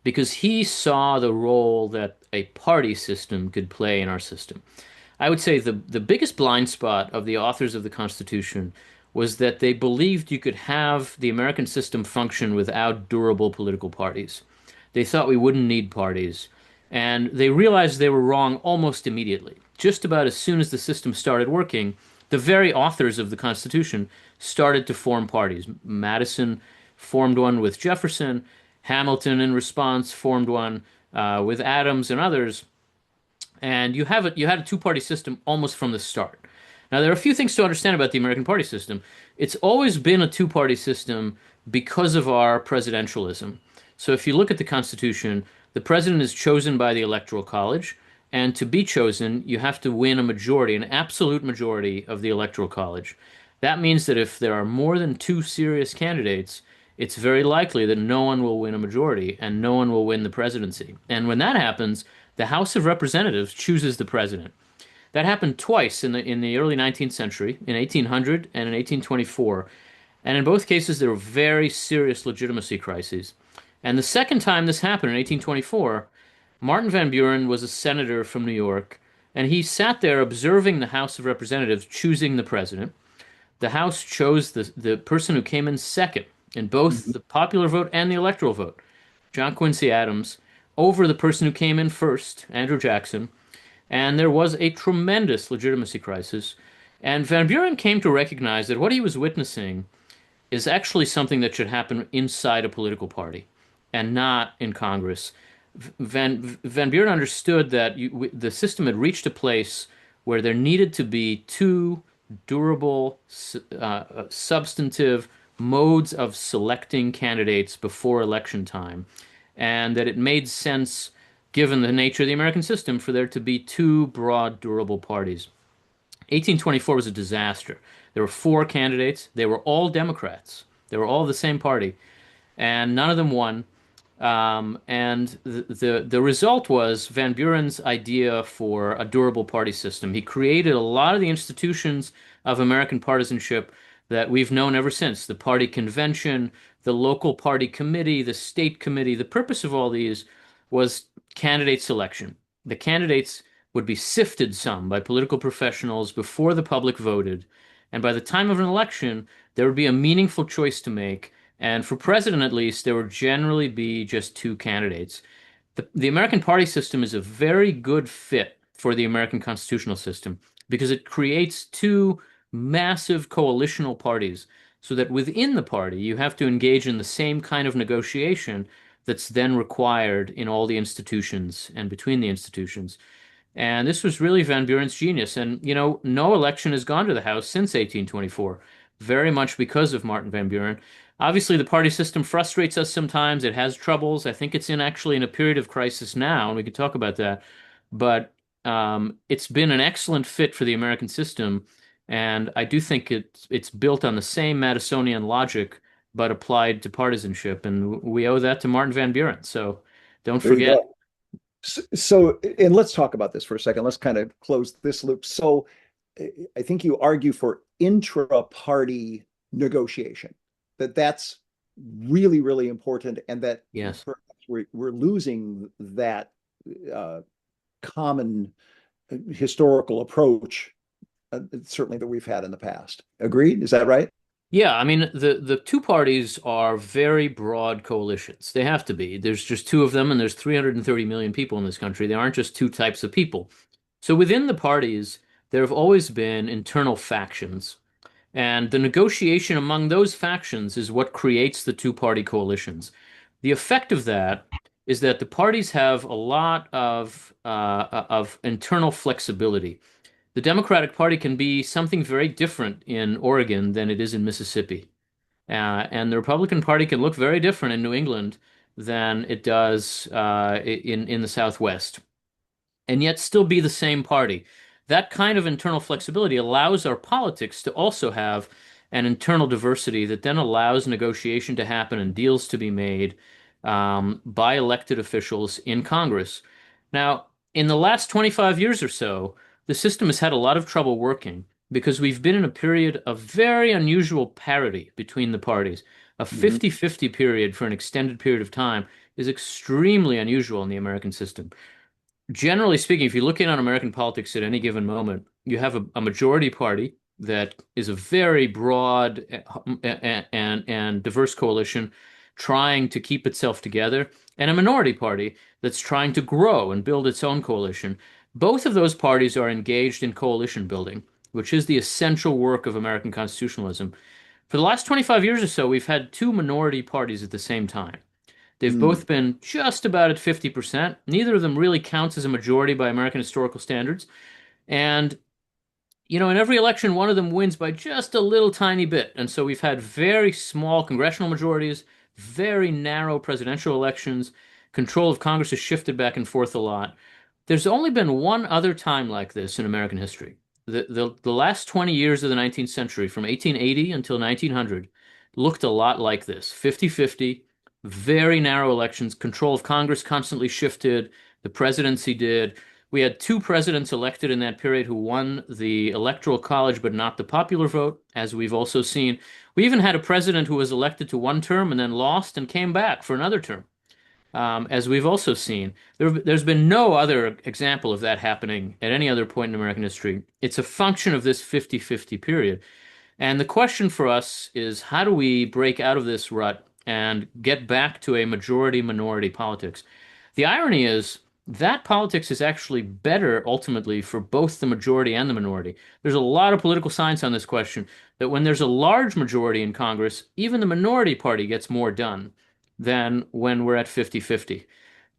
because he saw the role that a party system could play in our system. I would say the biggest blind spot of the authors of the Constitution was that they believed you could have the American system function without durable political parties. They thought we wouldn't need parties. And they realized they were wrong almost immediately. Just about as soon as the system started working, the very authors of the Constitution started to form parties. Madison formed one with Jefferson. Hamilton, in response, formed one with Adams and others. And you had a two-party system almost from the start. Now, there are a few things to understand about the American party system. It's always been a two-party system because of our presidentialism. So if you look at the Constitution, the president is chosen by the Electoral College, and to be chosen, you have to win a majority, an absolute majority of the Electoral College. That means that if there are more than two serious candidates, it's very likely that no one will win a majority and no one will win the presidency. And when that happens, the House of Representatives chooses the president. That happened twice in the early 19th century, in 1800 and in 1824. And in both cases, there were very serious legitimacy crises. And the second time this happened in 1824, Martin Van Buren was a senator from New York, and he sat there observing the House of Representatives choosing the president. The House chose the person who came in second in both the popular vote and the electoral vote, John Quincy Adams, over the person who came in first, Andrew Jackson. And there was a tremendous legitimacy crisis. And Van Buren came to recognize that what he was witnessing is actually something that should happen inside a political party and not in Congress. Van Buren understood that the system had reached a place where there needed to be two durable, substantive modes of selecting candidates before election time, and that it made sense, given the nature of the American system, for there to be two broad, durable parties. 1824 was a disaster. There were four candidates. They were all Democrats. They were all the same party, and none of them won. And the result was Van Buren's idea for a durable party system. He created a lot of the institutions of American partisanship that we've known ever since: the party convention, the local party committee, the state committee. The purpose of all these was candidate selection. The candidates would be sifted some by political professionals before the public voted, and by the time of an election, there would be a meaningful choice to make. And for president, at least, there would generally be just two candidates. The American party system is a very good fit for the American constitutional system because it creates two massive coalitional parties so that within the party you have to engage in the same kind of negotiation that's then required in all the institutions and between the institutions. And this was really Van Buren's genius. And, no election has gone to the House since 1824, very much because of Martin Van Buren. Obviously, the party system frustrates us sometimes. It has troubles. I think it's actually in a period of crisis now, and we could talk about that. But it's been an excellent fit for the American system, and I do think it's built on the same Madisonian logic, but applied to partisanship, and we owe that to Martin Van Buren. So don't There you forget. go. So, and let's talk about this for a second. Let's kind of close this loop. So, I think you argue for intra-party negotiation, that's really, really important, and that Yes. perhaps we're losing that uh, common historical approach, certainly that we've had in the past. Agreed? Is that right? Yeah, I mean the two parties are very broad coalitions. They have to be. There's just two of them, and there's 330 million people in this country. They aren't just two types of people. So within the parties, there have always been internal factions, and the negotiation among those factions is what creates the two-party coalitions. The effect of that is that the parties have a lot of internal flexibility. The Democratic Party can be something very different in Oregon than it is in Mississippi. And the Republican Party can look very different in New England than it does in the Southwest, and yet still be the same party. That kind of internal flexibility allows our politics to also have an internal diversity that then allows negotiation to happen and deals to be made by elected officials in Congress. Now, in the last 25 years or so, the system has had a lot of trouble working because we've been in a period of very unusual parity between the parties. A Mhm. 50-50 period for an extended period of time is extremely unusual in the American system. Generally speaking, if you look in on American politics at any given moment, you have a majority party that is a very broad and diverse coalition trying to keep itself together, and a minority party that's trying to grow and build its own coalition. Both of those parties are engaged in coalition building, which is the essential work of American constitutionalism. For the last 25 years or so, we've had two minority parties at the same time. They've Mm. both been just about at 50%. Neither of them really counts as a majority by American historical standards. And, in every election, one of them wins by just a little tiny bit. And so we've had very small congressional majorities, very narrow presidential elections. Control of Congress has shifted back and forth a lot. There's only been one other time like this in American history. The last 20 years of the 19th century, from 1880 until 1900, looked a lot like this: 50-50, very narrow elections. Control of Congress constantly shifted. The presidency did. We had two presidents elected in that period who won the Electoral College, but not the popular vote, as we've also seen. We even had a president who was elected to one term and then lost and came back for another term, as we've also seen. There's been no other example of that happening at any other point in American history. It's a function of this 50-50 period. And the question for us is, how do we break out of this rut and get back to a majority-minority politics? The irony is, that politics is actually better ultimately for both the majority and the minority. There's a lot of political science on this question that when there's a large majority in Congress, even the minority party gets more done than when we're at 50-50.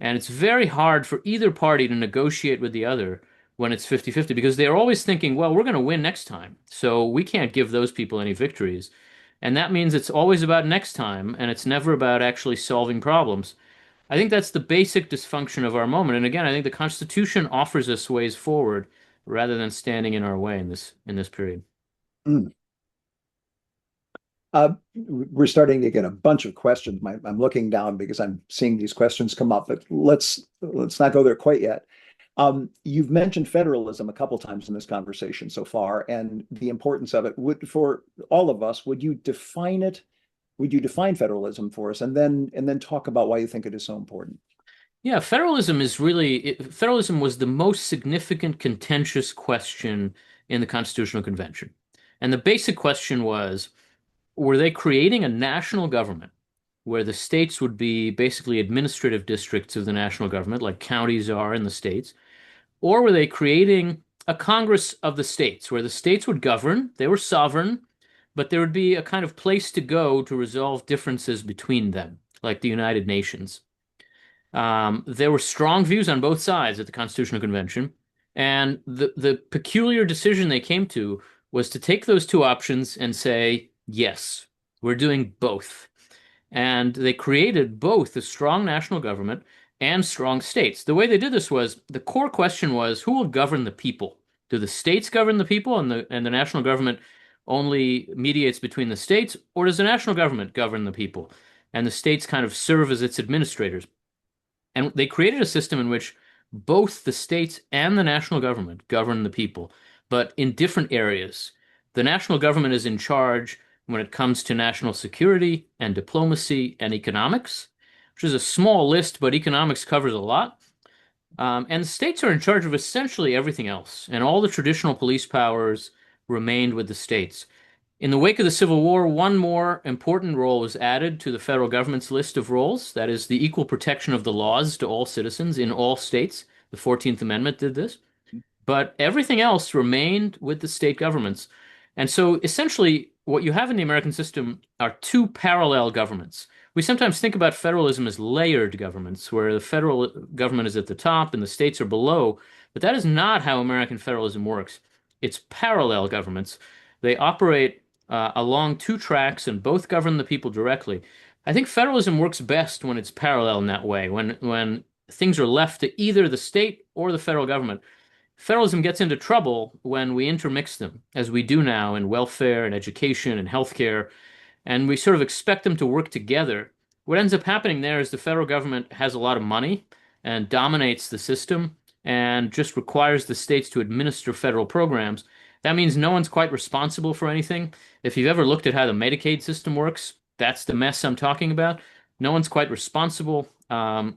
And it's very hard for either party to negotiate with the other when it's 50-50 because they're always thinking, well, we're going to win next time. So we can't give those people any victories. And that means it's always about next time, and it's never about actually solving problems. I think that's the basic dysfunction of our moment. And again, I think the Constitution offers us ways forward rather than standing in our way in this period. Mm. We're starting to get a bunch of questions. I'm looking down because I'm seeing these questions come up, but let's not go there quite yet. You've mentioned federalism a couple times in this conversation so far, and the importance of it. For all of us, would you define it? Would you define federalism for us, and then talk about why you think it is so important? Yeah, federalism was the most significant contentious question in the Constitutional Convention. And the basic question was, were they creating a national government where the states would be basically administrative districts of the national government, like counties are in the states? Or were they creating a Congress of the states where the states would govern, they were sovereign, but there would be a kind of place to go to resolve differences between them, like the United Nations? There were strong views on both sides at the Constitutional Convention, and the peculiar decision they came to was to take those two options and say, yes, we're doing both. And they created both a strong national government and strong states. The way they did this was the core question was who will govern the people? Do the states govern the people and the national government only mediates between the states, or does the national government govern the people? And the states kind of serve as its administrators. And they created a system in which both the states and the national government govern the people, but in different areas. The national government is in charge when it comes to national security and diplomacy and economics, which is a small list, but economics covers a lot. And the states are in charge of essentially everything else, and all the traditional police powers remained with the states. In the wake of the Civil War, one more important role was added to the federal government's list of roles. That is the equal protection of the laws to all citizens in all states. The 14th Amendment did this. But everything else remained with the state governments. And so essentially, what you have in the American system are two parallel governments. We sometimes think about federalism as layered governments, where the federal government is at the top and the states are below. But that is not how American federalism works. It's parallel governments. They operate along two tracks and both govern the people directly. I think federalism works best when it's parallel in that way, when things are left to either the state or the federal government. Federalism gets into trouble when we intermix them, as we do now in welfare and education and healthcare, and we sort of expect them to work together. What ends up happening there is the federal government has a lot of money and dominates the system and just requires the states to administer federal programs. That means no one's quite responsible for anything. If you've ever looked at how the Medicaid system works, that's the mess I'm talking about. No one's quite responsible, and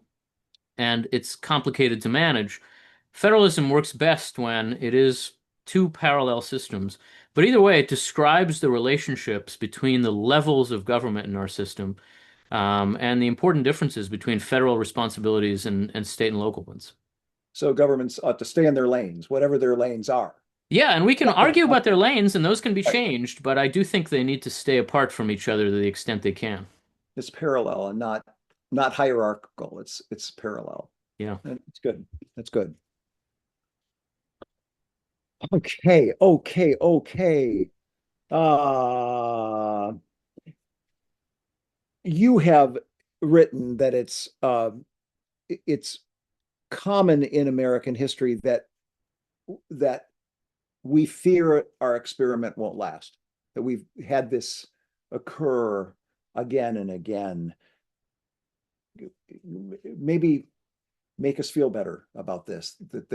it's complicated to manage. Federalism works best when it is two parallel systems. But either way, it describes the relationships between the levels of government in our system, and the important differences between federal responsibilities and state and local ones. So governments ought to stay in their lanes, whatever their lanes are. Yeah, and we can argue about their lanes, and those can be Right. changed, but I do think they need to stay apart from each other to the extent they can. It's parallel and not hierarchical. It's parallel. Yeah. And it's good. That's good. Okay. Uh, you have written that it's common in American history that we fear our experiment won't last, that we've had this occur again and again. Maybe make us feel better about this, that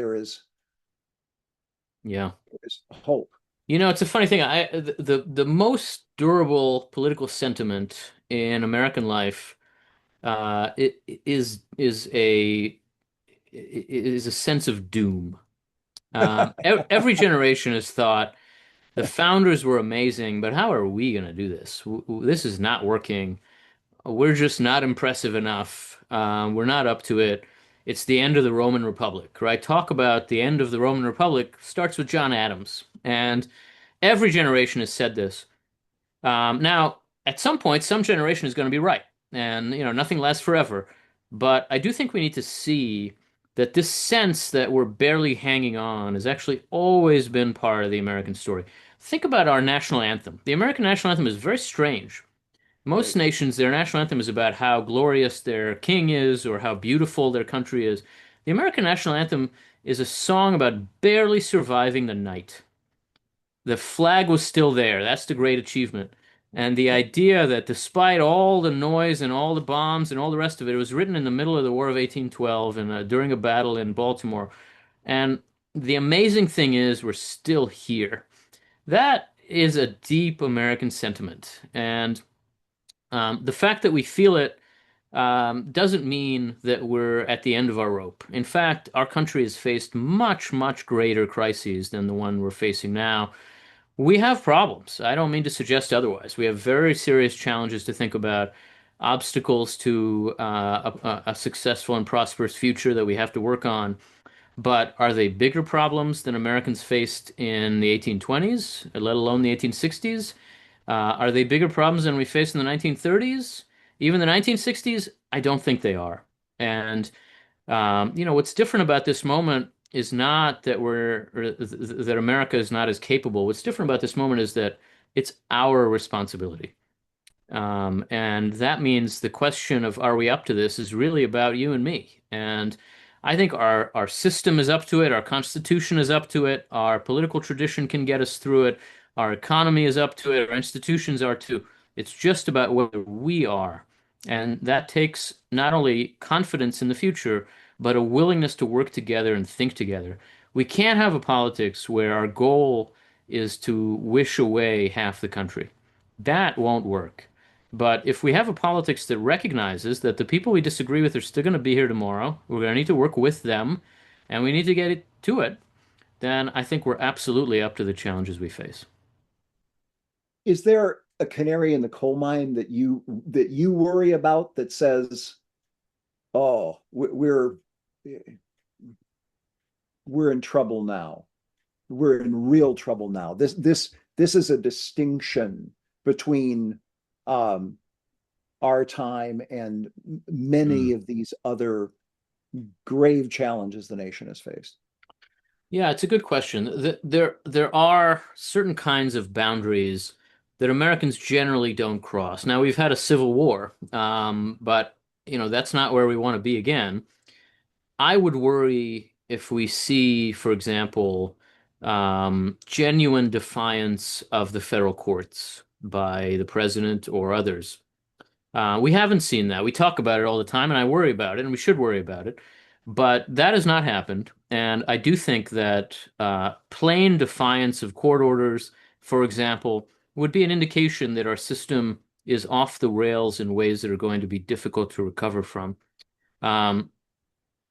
Yeah. there is hope. You know, it's a funny thing. The most durable political sentiment in American life it is a sense of doom. Every generation has thought the founders were amazing, but how are we going to do this? This is not working. We're just not impressive enough. We're not up to it. It's the end of the Roman Republic, right? Talk about the end of the Roman Republic starts with John Adams, and every generation has said this. Now, at some point, some generation is going to be right, and nothing lasts forever. But I do think we need to see that this sense that we're barely hanging on has actually always been part of the American story. Think about our national anthem. The American national anthem is very strange. Most Right. nations, their national anthem is about how glorious their king is or how beautiful their country is. The American national anthem is a song about barely surviving the night. The flag was still there. That's the great achievement. And the idea that despite all the noise and all the bombs and all the rest of it, it was written in the middle of the War of 1812 and during a battle in Baltimore. And the amazing thing is, we're still here. That is a deep American sentiment. And the fact that we feel it doesn't mean that we're at the end of our rope. In fact, our country has faced much, much greater crises than the one we're facing now. We have problems. I don't mean to suggest otherwise. We have very serious challenges to think about, obstacles to a successful and prosperous future that we have to work on. But are they bigger problems than Americans faced in the 1820s, let alone the 1860s? Are they bigger problems than we faced in the 1930s? Even the 1960s? I don't think they are. And what's different about this moment is not that that America is not as capable. What's different about this moment is that it's our responsibility. And that means the question of are we up to this is really about you and me. And I think our system is up to it, our Constitution is up to it, our political tradition can get us through it, our economy is up to it, our institutions are too. It's just about whether we are. And that takes not only confidence in the future, but a willingness to work together and think together. We can't have a politics where our goal is to wish away half the country. That won't work. But if we have a politics that recognizes that the people we disagree with are still going to be here tomorrow, we're going to need to work with them, and we need to get it to it, then I think we're absolutely up to the challenges we face. Is there a canary in the coal mine that you worry about that says, "Oh, we're in trouble now. We're in real trouble now." This is a distinction between um, our time and many Mm. of these other grave challenges the nation has faced. Yeah, it's a good question. There are certain kinds of boundaries that Americans generally don't cross. Now, we've had a civil war, but that's not where we want to be again. I would worry if we see, for example, genuine defiance of the federal courts by the president or others. We haven't seen that. We talk about it all the time, and I worry about it, and we should worry about it. But that has not happened. And I do think that plain defiance of court orders, for example, would be an indication that our system is off the rails in ways that are going to be difficult to recover from. Um,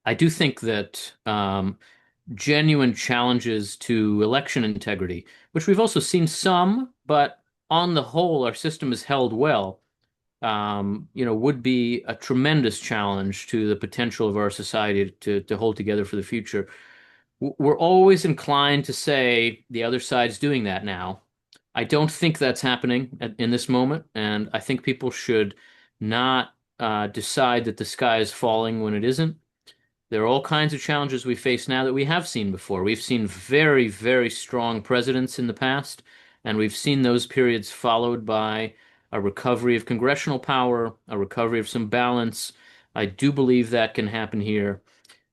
I do think that genuine challenges to election integrity, which we've also seen some, but on the whole, our system is held well, would be a tremendous challenge to the potential of our society to hold together for the future. We're always inclined to say the other side's doing that now. I don't think that's happening in this moment, and I think people should not decide that the sky is falling when it isn't. There are all kinds of challenges we face now that we have seen before. We've seen very, very strong presidents in the past, and we've seen those periods followed by a recovery of congressional power, a recovery of some balance. I do believe that can happen here.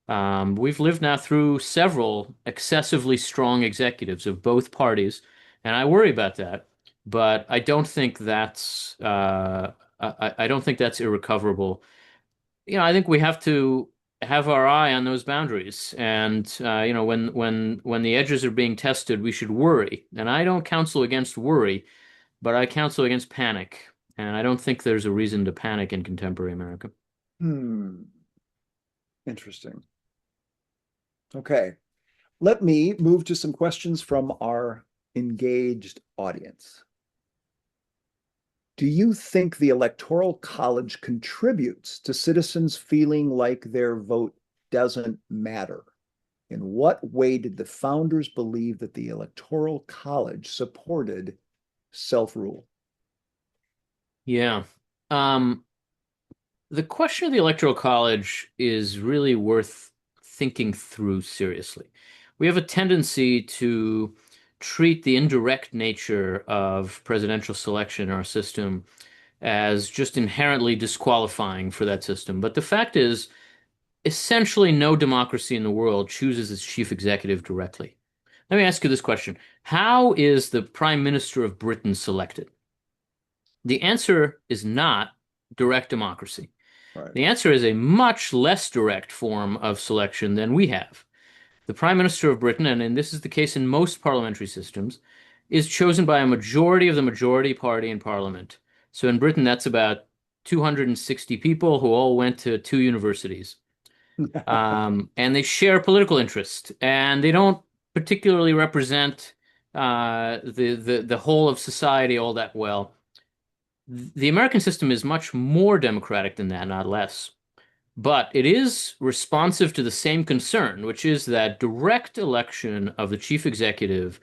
We've lived now through several excessively strong executives of both parties, and I worry about that. But I don't think I don't think that's irrecoverable. I think we have to have our eye on those boundaries. And when the edges are being tested, we should worry. And I don't counsel against worry, but I counsel against panic. And I don't think there's a reason to panic in contemporary America. Hmm, interesting. Okay, let me move to some questions from our engaged audience. Do you think the Electoral College contributes to citizens feeling like their vote doesn't matter. In what way did the founders believe that the Electoral College supported self-rule? Yeah. Um, the question of the Electoral College is really worth thinking through seriously. We have a tendency to treat the indirect nature of presidential selection in our system as just inherently disqualifying for that system. But the fact is, essentially no democracy in the world chooses its chief executive directly. Let me ask you this question. How is the Prime Minister of Britain selected? The answer is not direct democracy. Right. The answer is a much less direct form of selection than we have. The Prime Minister of Britain, and this is the case in most parliamentary systems, is chosen by a majority of the majority party in Parliament. So in Britain, that's about 260 people who all went to two universities. And they share political interest, and they don't particularly represent the whole of society all that well. The American system is much more democratic than that, not less. But it is responsive to the same concern, which is that direct election of the chief executive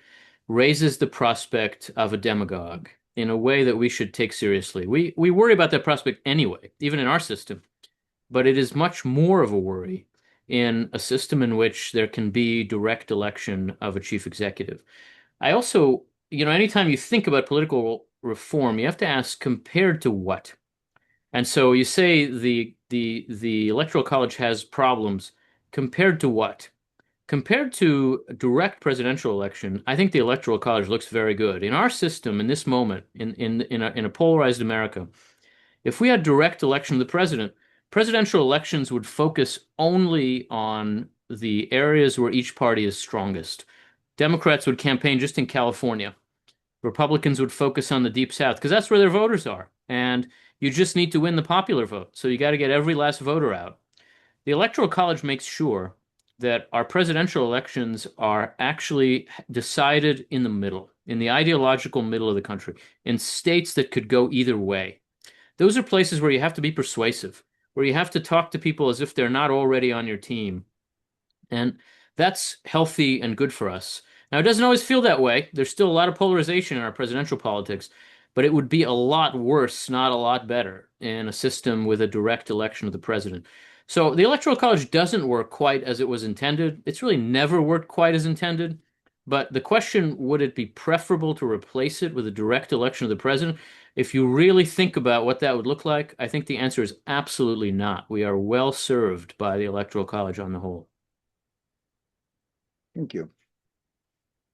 raises the prospect of a demagogue in a way that we should take seriously. We worry about that prospect anyway, even in our system, but it is much more of a worry in a system in which there can be direct election of a chief executive. I also, anytime you think about political reform, you have to ask compared to what? And so you say the Electoral College has problems compared to what? Compared to direct presidential election, I think the Electoral College looks very good. In our system, in this moment, in a polarized America, if we had direct election of the president, presidential elections would focus only on the areas where each party is strongest. Democrats would campaign just in California. Republicans would focus on the Deep South because that's where their voters are. And you just need to win the popular vote. So you got to get every last voter out. The Electoral College makes sure that our presidential elections are actually decided in the middle, in the ideological middle of the country, in states that could go either way. Those are places where you have to be persuasive, where you have to talk to people as if they're not already on your team. And that's healthy and good for us. Now, it doesn't always feel that way. There's still a lot of polarization in our presidential politics, but it would be a lot worse, not a lot better, in a system with a direct election of the president. So the Electoral College doesn't work quite as it was intended. It's really never worked quite as intended. But the question, would it be preferable to replace it with a direct election of the president? If you really think about what that would look like, I think the answer is absolutely not. We are well served by the Electoral College on the whole. Thank you.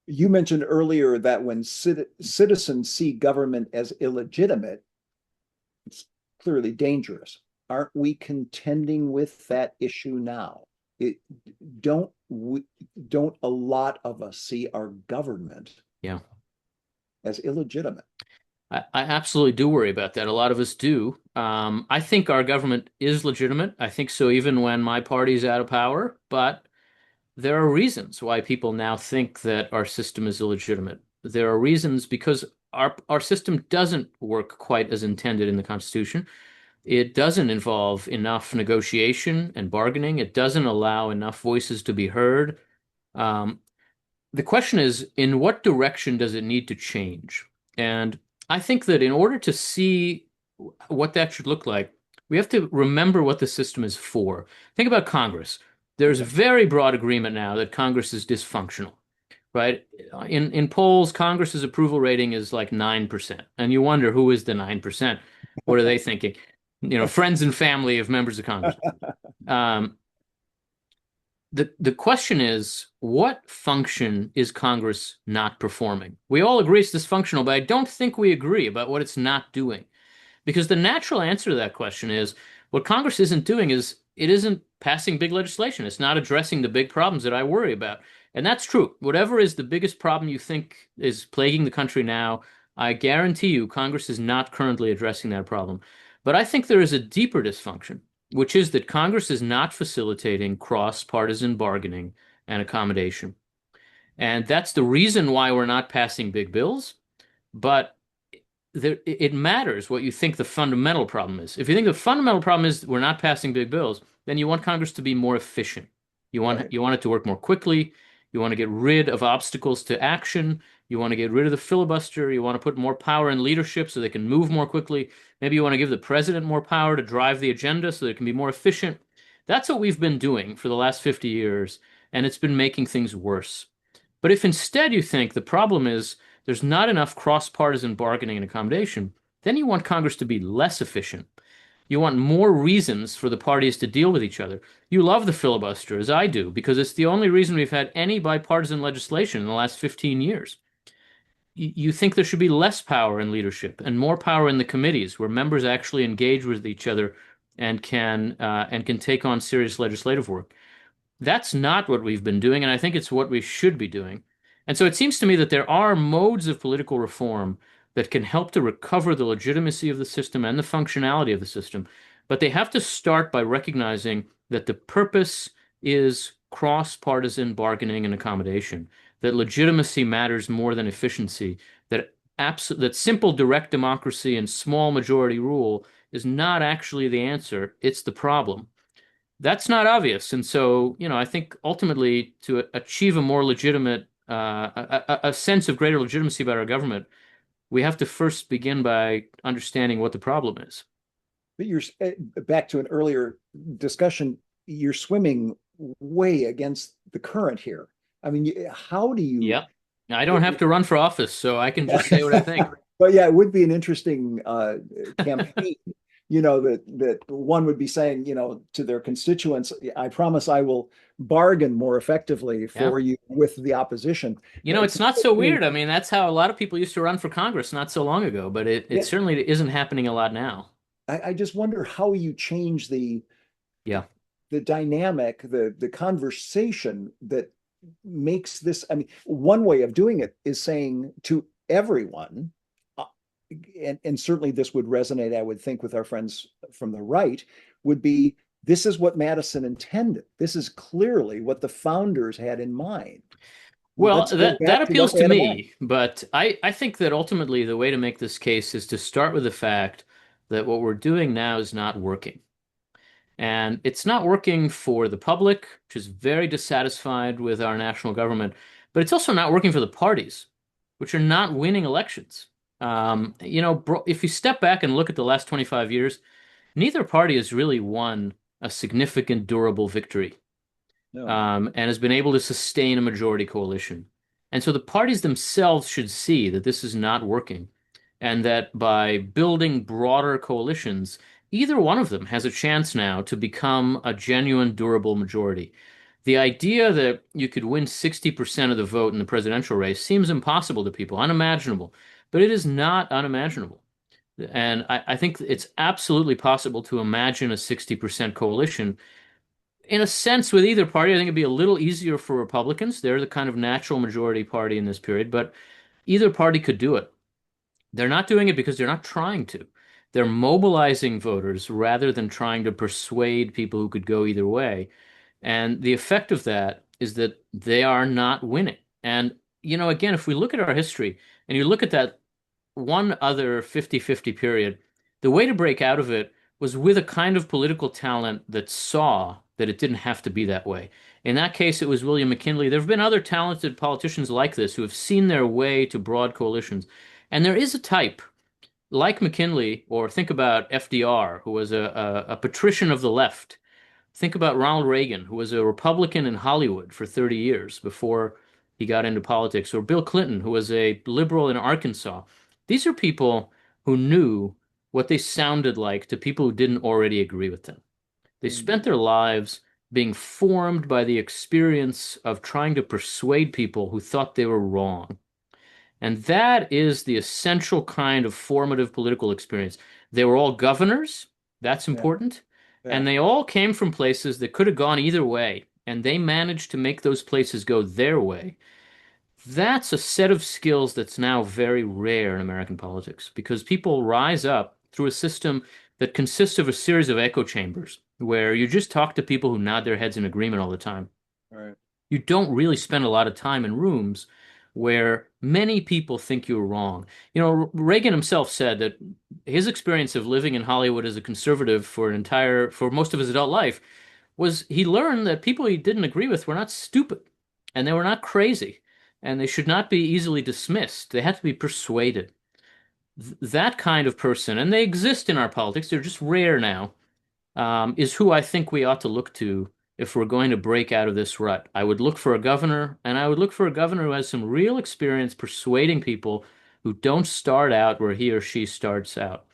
You mentioned earlier that when citizens see government as illegitimate, it's clearly dangerous. Aren't we contending with that issue now? It, don't a lot of us see our government Yeah. as illegitimate? I absolutely do worry about that. A lot of us do. I think our government is legitimate. I think so even when my party's out of power, but there are reasons why people now think that our system is illegitimate. There are reasons because our system doesn't work quite as intended in the Constitution. It doesn't involve enough negotiation and bargaining. It doesn't allow enough voices to be heard. Um, the question is, in what direction does it need to change? And I think that in order to see what that should look like, we have to remember what the system is for. Think about Congress. There's Okay. very broad agreement now that Congress is dysfunctional, right? In polls, Congress's approval rating is like 9%. And you wonder who is the 9%? What are they thinking? Friends and family of members of Congress. Um, the question is, what function is Congress not performing? We all agree it's dysfunctional, but I don't think we agree about what it's not doing. Because the natural answer to that question is what Congress isn't doing is it isn't passing big legislation. It's not addressing the big problems that I worry about. And that's true. Whatever is the biggest problem you think is plaguing the country now, I guarantee you Congress is not currently addressing that problem. But I think there is a deeper dysfunction, which is that Congress is not facilitating cross-partisan bargaining and accommodation. And that's the reason why we're not passing big bills. But it matters what you think the fundamental problem is. If you think the fundamental problem is we're not passing big bills, then you want Congress to be more efficient. Right. You want it to work more quickly. You want to get rid of obstacles to action. You want to get rid of the filibuster. You want to put more power in leadership so they can move more quickly. Maybe you want to give the president more power to drive the agenda so that it can be more efficient. That's what we've been doing for the last 50 years, and it's been making things worse. But if instead you think the problem is there's not enough cross-partisan bargaining and accommodation, then you want Congress to be less efficient. You want more reasons for the parties to deal with each other. You love the filibuster, as I do, because it's the only reason we've had any bipartisan legislation in the last 15 years. You think there should be less power in leadership and more power in the committees where members actually engage with each other and can take on serious legislative work. That's not what we've been doing, and I think it's what we should be doing. And so it seems to me that there are modes of political reform that can help to recover the legitimacy of the system and the functionality of the system, but they have to start by recognizing that the purpose is cross-partisan bargaining and accommodation, that legitimacy matters more than efficiency, that simple direct democracy and small majority rule is not actually the answer, it's the problem. That's not obvious. And so, I think ultimately to achieve a more legitimate, a sense of greater legitimacy about our government, we have to first begin by understanding what the problem is. But you're back to an earlier discussion, you're swimming way against the current here. I mean, how do you? Yep. I don't have to run for office, so I can just say what I think. But yeah, it would be an interesting campaign, that one would be saying, to their constituents, I promise I will bargain more effectively Yeah. for you with the opposition. It's not so weird. I mean, that's how a lot of people used to run for Congress not so long ago, but it Yeah, certainly isn't happening a lot now. I just wonder how you change Yeah. the dynamic, the conversation that makes this. I mean, one way of doing it is saying to everyone, and certainly this would resonate, I would think, with our friends from the right, would be this is what Madison intended. This is clearly what the founders had in mind. Well, Let's go that back to what appeals they to had in mind. me, but I think that ultimately the way to make this case is to start with the fact that what we're doing now is not working. And it's not working for the public, which is very dissatisfied with our national government, but it's also not working for the parties, which are not winning elections. If you step back and look at the last 25 years, neither party has really won a significant, durable victory, No. and has been able to sustain a majority coalition. And so the parties themselves should see that this is not working, and that by building broader coalitions, either one of them has a chance now to become a genuine, durable majority. The idea that you could win 60% of the vote in the presidential race seems impossible to people, unimaginable, but it is not unimaginable. And I think it's absolutely possible to imagine a 60% coalition. In a sense, with either party, I think it'd be a little easier for Republicans. They're the kind of natural majority party in this period, but either party could do it. They're not doing it because they're not trying to. They're mobilizing voters rather than trying to persuade people who could go either way. And the effect of that is that they are not winning. And, again, if we look at our history and you look at that one other 50-50 period, the way to break out of it was with a kind of political talent that saw that it didn't have to be that way. In that case, it was William McKinley. There have been other talented politicians like this who have seen their way to broad coalitions. And there is a type like McKinley, or think about FDR, who was a patrician of the left. Think about Ronald Reagan, who was a Republican in Hollywood for 30 years before he got into politics, or Bill Clinton, who was a liberal in Arkansas. These are people who knew what they sounded like to people who didn't already agree with them. They spent their lives being formed by the experience of trying to persuade people who thought they were wrong. And that is the essential kind of formative political experience. They were all governors, that's Yeah. important, Yeah. and they all came from places that could have gone either way, and they managed to make those places go their way. That's a set of skills that's now very rare in American politics because people rise up through a system that consists of a series of echo chambers where you just talk to people who nod their heads in agreement all the time. All right. You don't really spend a lot of time in rooms where many people think you're wrong. Reagan himself said that his experience of living in Hollywood as a conservative for most of his adult life was he learned that people he didn't agree with were not stupid and they were not crazy and they should not be easily dismissed. They had to be persuaded. That kind of person, and they exist in our politics, they're just rare now, is who I think we ought to look to if we're going to break out of this rut. I would look for a governor, and I would look for a governor who has some real experience persuading people who don't start out where he or she starts out.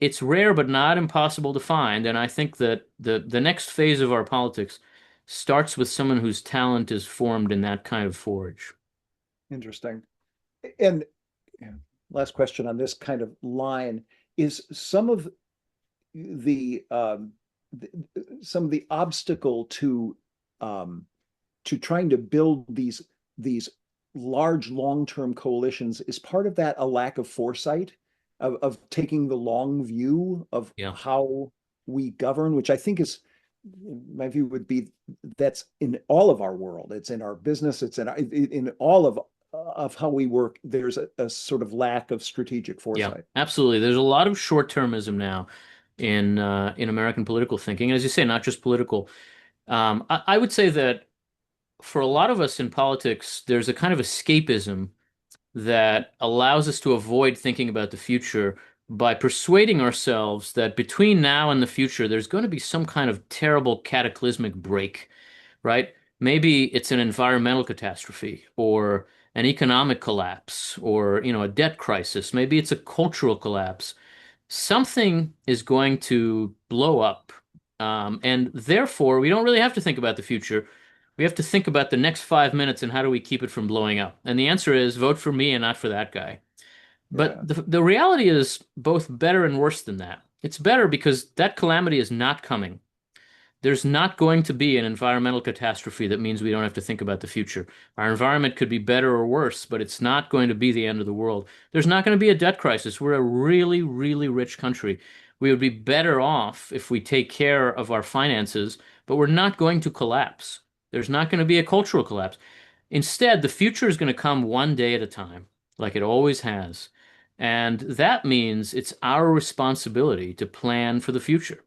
It's rare but not impossible to find, and I think that the next phase of our politics starts with someone whose talent is formed in that kind of forge. Interesting. And yeah, last question on this kind of line is the um, some of the obstacle to trying to build these large long-term coalitions, is part of that a lack of foresight, of taking the long view of Yeah. how we govern, which I think is, my view would be, that's in all of our world. It's in our business. It's in all of how we work. There's a sort of lack of strategic Yeah, foresight. absolutely. There's a lot of short-termism now in American political thinking. And as you say, not just political. I would say that for a lot of us in politics, there's a kind of escapism that allows us to avoid thinking about the future by persuading ourselves that between now and the future, there's going to be some kind of terrible cataclysmic break, right? Maybe it's an environmental catastrophe or an economic collapse or, a debt crisis. Maybe it's a cultural collapse. Something is going to blow up. And therefore, we don't really have to think about the future. We have to think about the next 5 minutes and how do we keep it from blowing up. And the answer is vote for me and not for that guy. Yeah. But the reality is both better and worse than that. It's better because that calamity is not coming. There's not going to be an environmental catastrophe that means we don't have to think about the future. Our environment could be better or worse, but it's not going to be the end of the world. There's not going to be a debt crisis. We're a really, really rich country. We would be better off if we take care of our finances, but we're not going to collapse. There's not going to be a cultural collapse. Instead, the future is going to come one day at a time, like it always has. And that means it's our responsibility to plan for the future.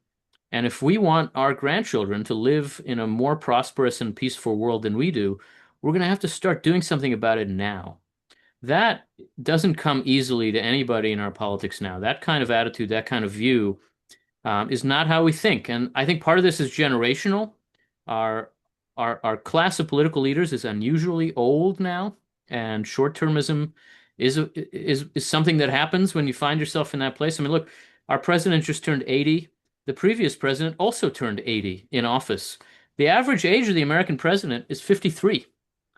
And if we want our grandchildren to live in a more prosperous and peaceful world than we do, we're going to have to start doing something about it now. That doesn't come easily to anybody in our politics now. That kind of attitude, that kind of view, is not how we think. And I think part of this is generational. Our our class of political leaders is unusually old now, and short-termism is something that happens when you find yourself in that place. I mean, look, our president just turned 80. The previous president also turned 80 in office. The average age of the American president is 53.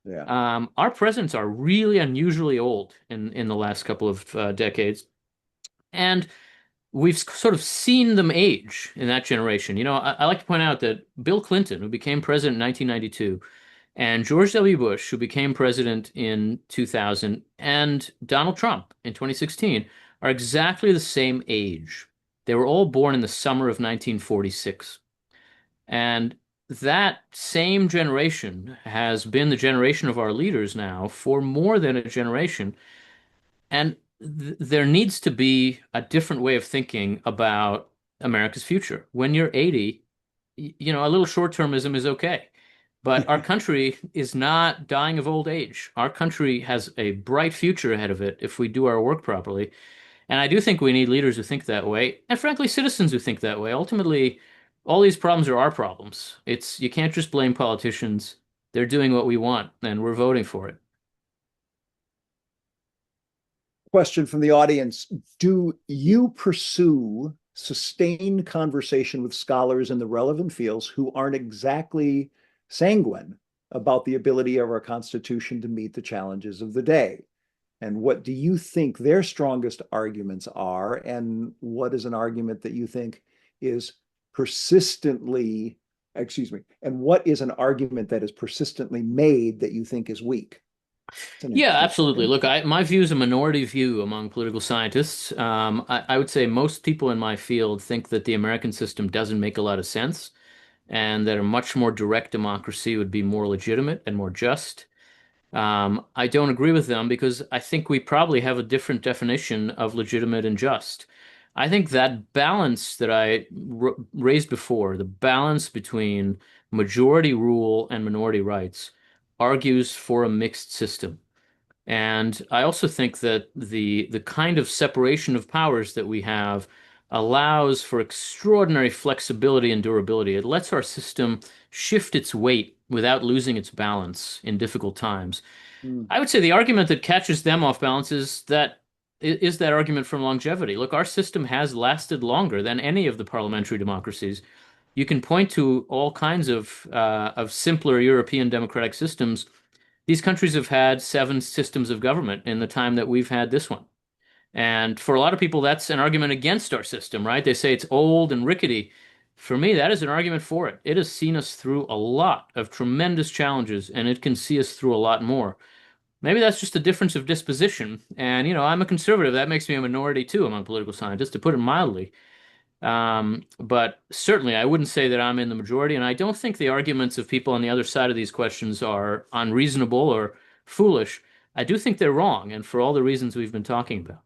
Yeah. Our presidents are really unusually old in the last couple of decades. And we've sort of seen them age in that generation. I like to point out that Bill Clinton, who became president in 1992, and George W. Bush, who became president in 2000, and Donald Trump in 2016, are exactly the same age. They were all born in the summer of 1946. And that same generation has been the generation of our leaders now for more than a generation. And there needs to be a different way of thinking about America's future. When you're 80, a little short-termism is okay. But our country is not dying of old age. Our country has a bright future ahead of it if we do our work properly. And I do think we need leaders who think that way, and frankly, citizens who think that way. Ultimately, all these problems are our problems. You can't just blame politicians. They're doing what we want, and we're voting for it. Question from the audience. Do you pursue sustained conversation with scholars in the relevant fields who aren't exactly sanguine about the ability of our Constitution to meet the challenges of the day? And what do you think their strongest arguments are? And what is an argument that you think is persistently, excuse me, and what is an argument that is persistently made that you think is weak? It's an Yeah, interesting absolutely. question. Look, my view is a minority view among political scientists. I would say most people in my field think that the American system doesn't make a lot of sense, and that a much more direct democracy would be more legitimate and more just. I don't agree with them because I think we probably have a different definition of legitimate and just. I think that balance that I r raised before, the balance between majority rule and minority rights, argues for a mixed system. And I also think that the kind of separation of powers that we have allows for extraordinary flexibility and durability. It lets our system shift its weight without losing its balance in difficult times. Hmm. I would say the argument that catches them off balance is that argument from longevity. Look, our system has lasted longer than any of the parliamentary democracies. You can point to all kinds of simpler European democratic systems. These countries have had seven systems of government in the time that we've had this one. And for a lot of people, that's an argument against our system, right? They say it's old and rickety. For me, that is an argument for it. It has seen us through a lot of tremendous challenges, and it can see us through a lot more. Maybe that's just a difference of disposition. And, I'm a conservative. That makes me a minority too among political scientists, to put it mildly. But certainly, I wouldn't say that I'm in the majority. And I don't think the arguments of people on the other side of these questions are unreasonable or foolish. I do think they're wrong, and for all the reasons we've been talking about.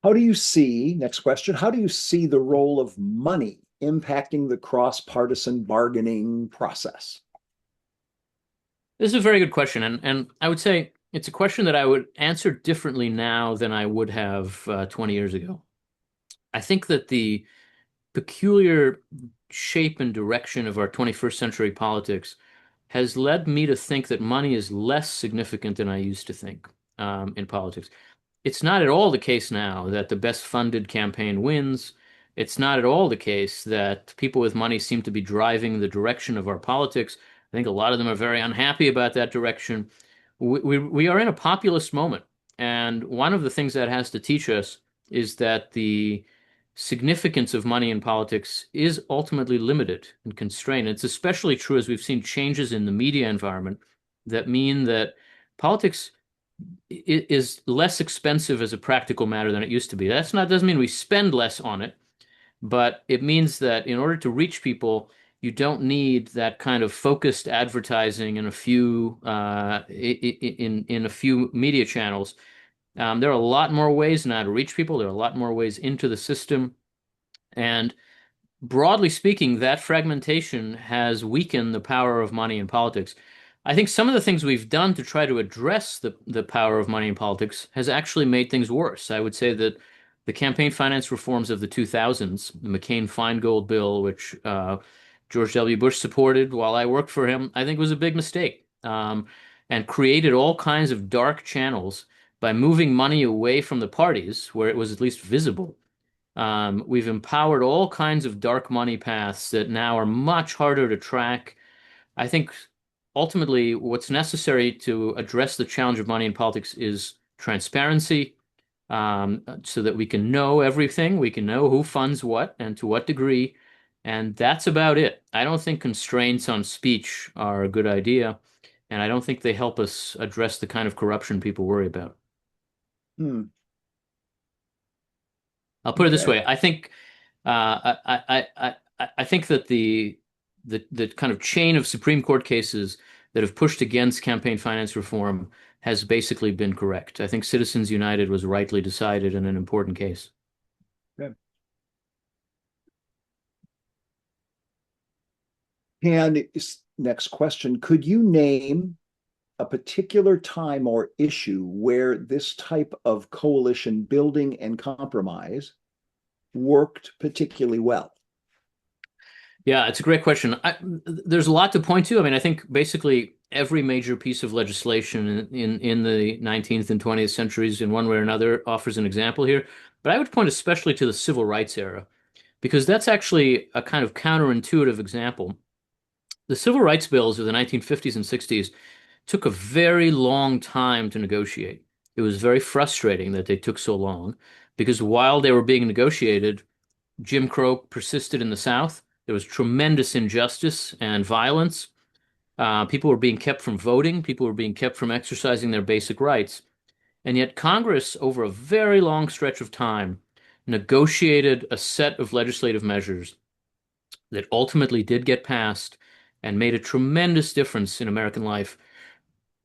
How do you see, next question, how do you see the role of money impacting the cross-partisan bargaining process? This is a very good question, and I would say it's a question that I would answer differently now than I would have 20 years ago. I think that the peculiar shape and direction of our 21st century politics has led me to think that money is less significant than I used to think in politics. It's not at all the case now that the best funded campaign wins. It's not at all the case that people with money seem to be driving the direction of our politics. I think a lot of them are very unhappy about that direction. We are in a populist moment. And one of the things that has to teach us is that the significance of money in politics is ultimately limited and constrained. It's especially true as we've seen changes in the media environment that mean that politics is less expensive as a practical matter than it used to be. Doesn't mean we spend less on it, but it means that in order to reach people, you don't need that kind of focused advertising in a few in a few media channels. There are a lot more ways now to reach people. There are a lot more ways into the system, and broadly speaking, that fragmentation has weakened the power of money in politics. I think some of the things we've done to try to address the power of money in politics has actually made things worse. I would say that the campaign finance reforms of the 2000s, the McCain-Feingold bill, which George W. Bush supported while I worked for him, I think was a big mistake, and created all kinds of dark channels by moving money away from the parties where it was at least visible. We've empowered all kinds of dark money paths that now are much harder to track. I think ultimately what's necessary to address the challenge of money in politics is transparency, so that we can know everything, we can know who funds what and to what degree, and that's about it. I don't think constraints on speech are a good idea, and I don't think they help us address the kind of corruption people worry about. Hmm. I'll put it this Okay. way. I think that the kind of chain of Supreme Court cases that have pushed against campaign finance reform has basically been correct. I think Citizens United was rightly decided in an important case. Okay. And next question, could you name a particular time or issue where this type of coalition building and compromise worked particularly well? Yeah, it's a great question. There's a lot to point to. I mean, I think basically every major piece of legislation in the 19th and 20th centuries, in one way or another, offers an example here. But I would point especially to the civil rights era, because that's actually a kind of counterintuitive example. The civil rights bills of the 1950s and 60s took a very long time to negotiate. It was very frustrating that they took so long, because while they were being negotiated, Jim Crow persisted in the South. There was tremendous injustice and violence. People were being kept from voting. People were being kept from exercising their basic rights. And yet Congress, over a very long stretch of time, negotiated a set of legislative measures that ultimately did get passed and made a tremendous difference in American life.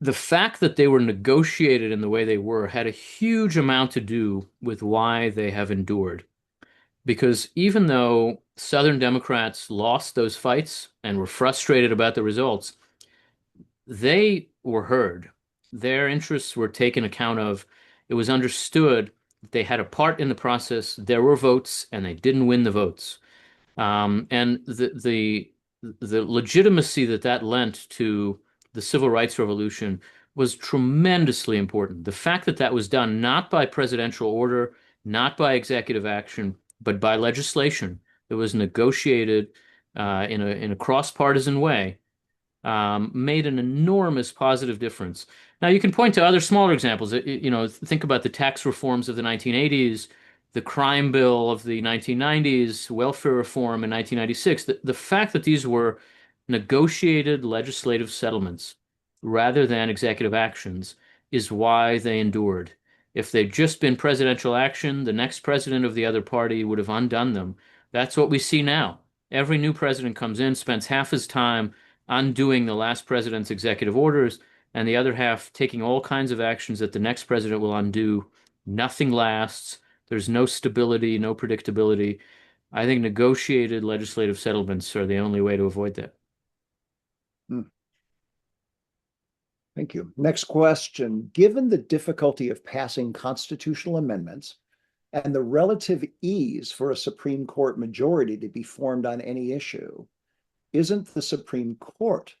the fact that they were negotiated in the way they were had a huge amount to do with why they have endured. Because even though Southern Democrats lost those fights and were frustrated about the results, they were heard. Their interests were taken account of. It was understood that they had a part in the process. There were votes, and they didn't win the votes. And the legitimacy that that lent to the civil rights revolution was tremendously important. The fact that that was done not by presidential order, not by executive action, but by legislation that was negotiated in a cross-partisan way made an enormous positive difference. Now, you can point to other smaller examples. Think about the tax reforms of the 1980s, the crime bill of the 1990s, welfare reform in 1996. The fact that these were negotiated legislative settlements rather than executive actions is why they endured. If they'd just been presidential action, the next president of the other party would have undone them. That's what we see now. Every new president comes in, spends half his time undoing the last president's executive orders, and the other half taking all kinds of actions that the next president will undo. Nothing lasts. There's no stability, no predictability. I think negotiated legislative settlements are the only way to avoid that. Hmm. Thank you. Next question. Given the difficulty of passing constitutional amendments and the relative ease for a Supreme Court majority to be formed on any issue, isn't the Supreme Court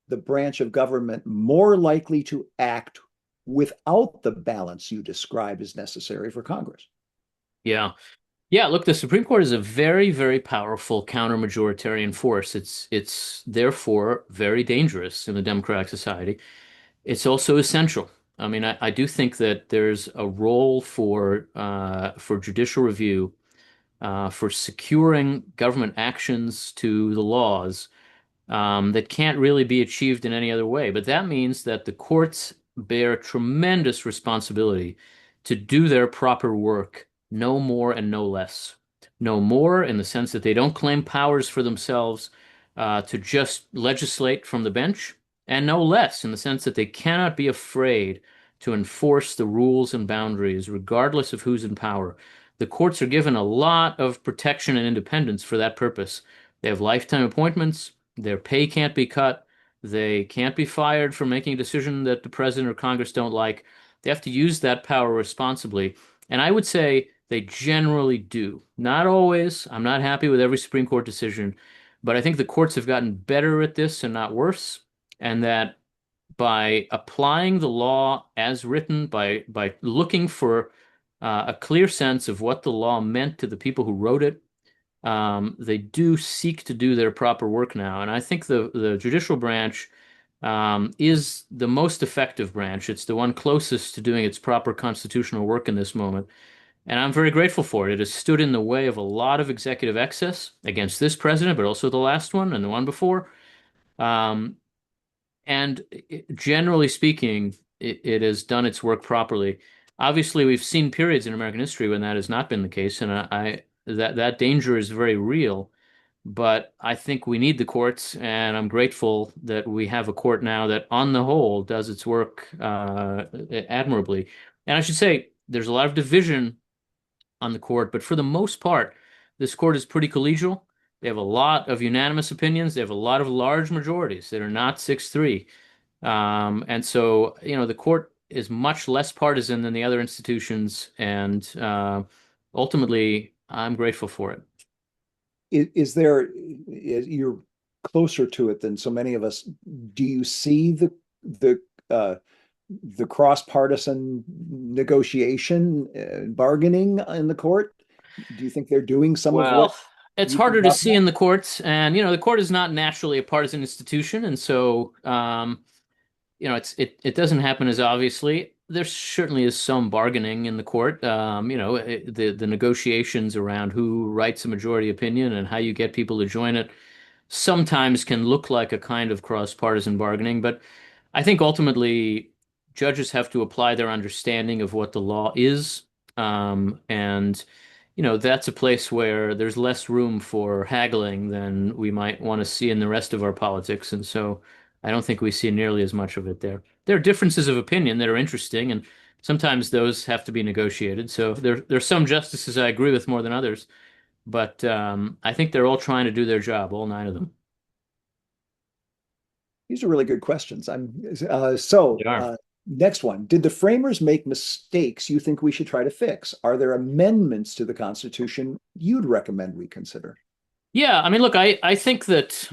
the branch of government more likely to act without the balance you described as necessary for Congress? Yeah. Yeah, look, the Supreme Court is a very, very powerful counter-majoritarian force. It's therefore very dangerous in a democratic society. It's also essential. I mean, I do think that there's a role for judicial review, for securing government actions to the laws that can't really be achieved in any other way. But that means that the courts bear tremendous responsibility to do their proper work, no more and no less. No more in the sense that they don't claim powers for themselves to just legislate from the bench, and no less in the sense that they cannot be afraid to enforce the rules and boundaries, regardless of who's in power. The courts are given a lot of protection and independence for that purpose. They have lifetime appointments. Their pay can't be cut. They can't be fired for making a decision that the president or Congress don't like. They have to use that power responsibly. And I would say they generally do. Not always. I'm not happy with every Supreme Court decision, but I think the courts have gotten better at this and not worse. And that by applying the law as written, by looking for a clear sense of what the law meant to the people who wrote it, they do seek to do their proper work now. And I think the judicial branch is the most effective branch. It's the one closest to doing its proper constitutional work in this moment. And I'm very grateful for it. It has stood in the way of a lot of executive excess against this president, but also the last one and the one before. Um, Generally speaking, it has done its work properly. Obviously, we've seen periods in American history when that has not been the case, and that danger is very real. But I think we need the courts, and I'm grateful that we have a court now that, on the whole, does its work admirably. And I should say, there's a lot of division on the court, but for the most part, this court is pretty collegial. They have a lot of unanimous opinions. They have a lot of large majorities that are not 6-3. And so, the court is much less partisan than the other institutions, and ultimately, I'm grateful for it. You're closer to it than so many of us. Do you see the cross-partisan negotiation bargaining in the court? Do you think they're doing some of what Well, it's you've been harder to talking see about? in the courts, and the court is not naturally a partisan institution, and so it doesn't happen as obviously. There certainly is some bargaining in the court. The negotiations around who writes a majority opinion and how you get people to join it sometimes can look like a kind of cross-partisan bargaining, but I think ultimately judges have to apply their understanding of what the law is. And that's a place where there's less room for haggling than we might want to see in the rest of our politics. And so I don't think we see nearly as much of it there. there are differences of opinion that are interesting, and sometimes those have to be negotiated. So there's some justices I agree with more than others, but I think they're all trying to do their job, all nine of them. These are really good questions. They are. Next one. Did the framers make mistakes you think we should try to fix? Are there amendments to the Constitution you'd recommend we consider? Yeah, I mean, look, I think that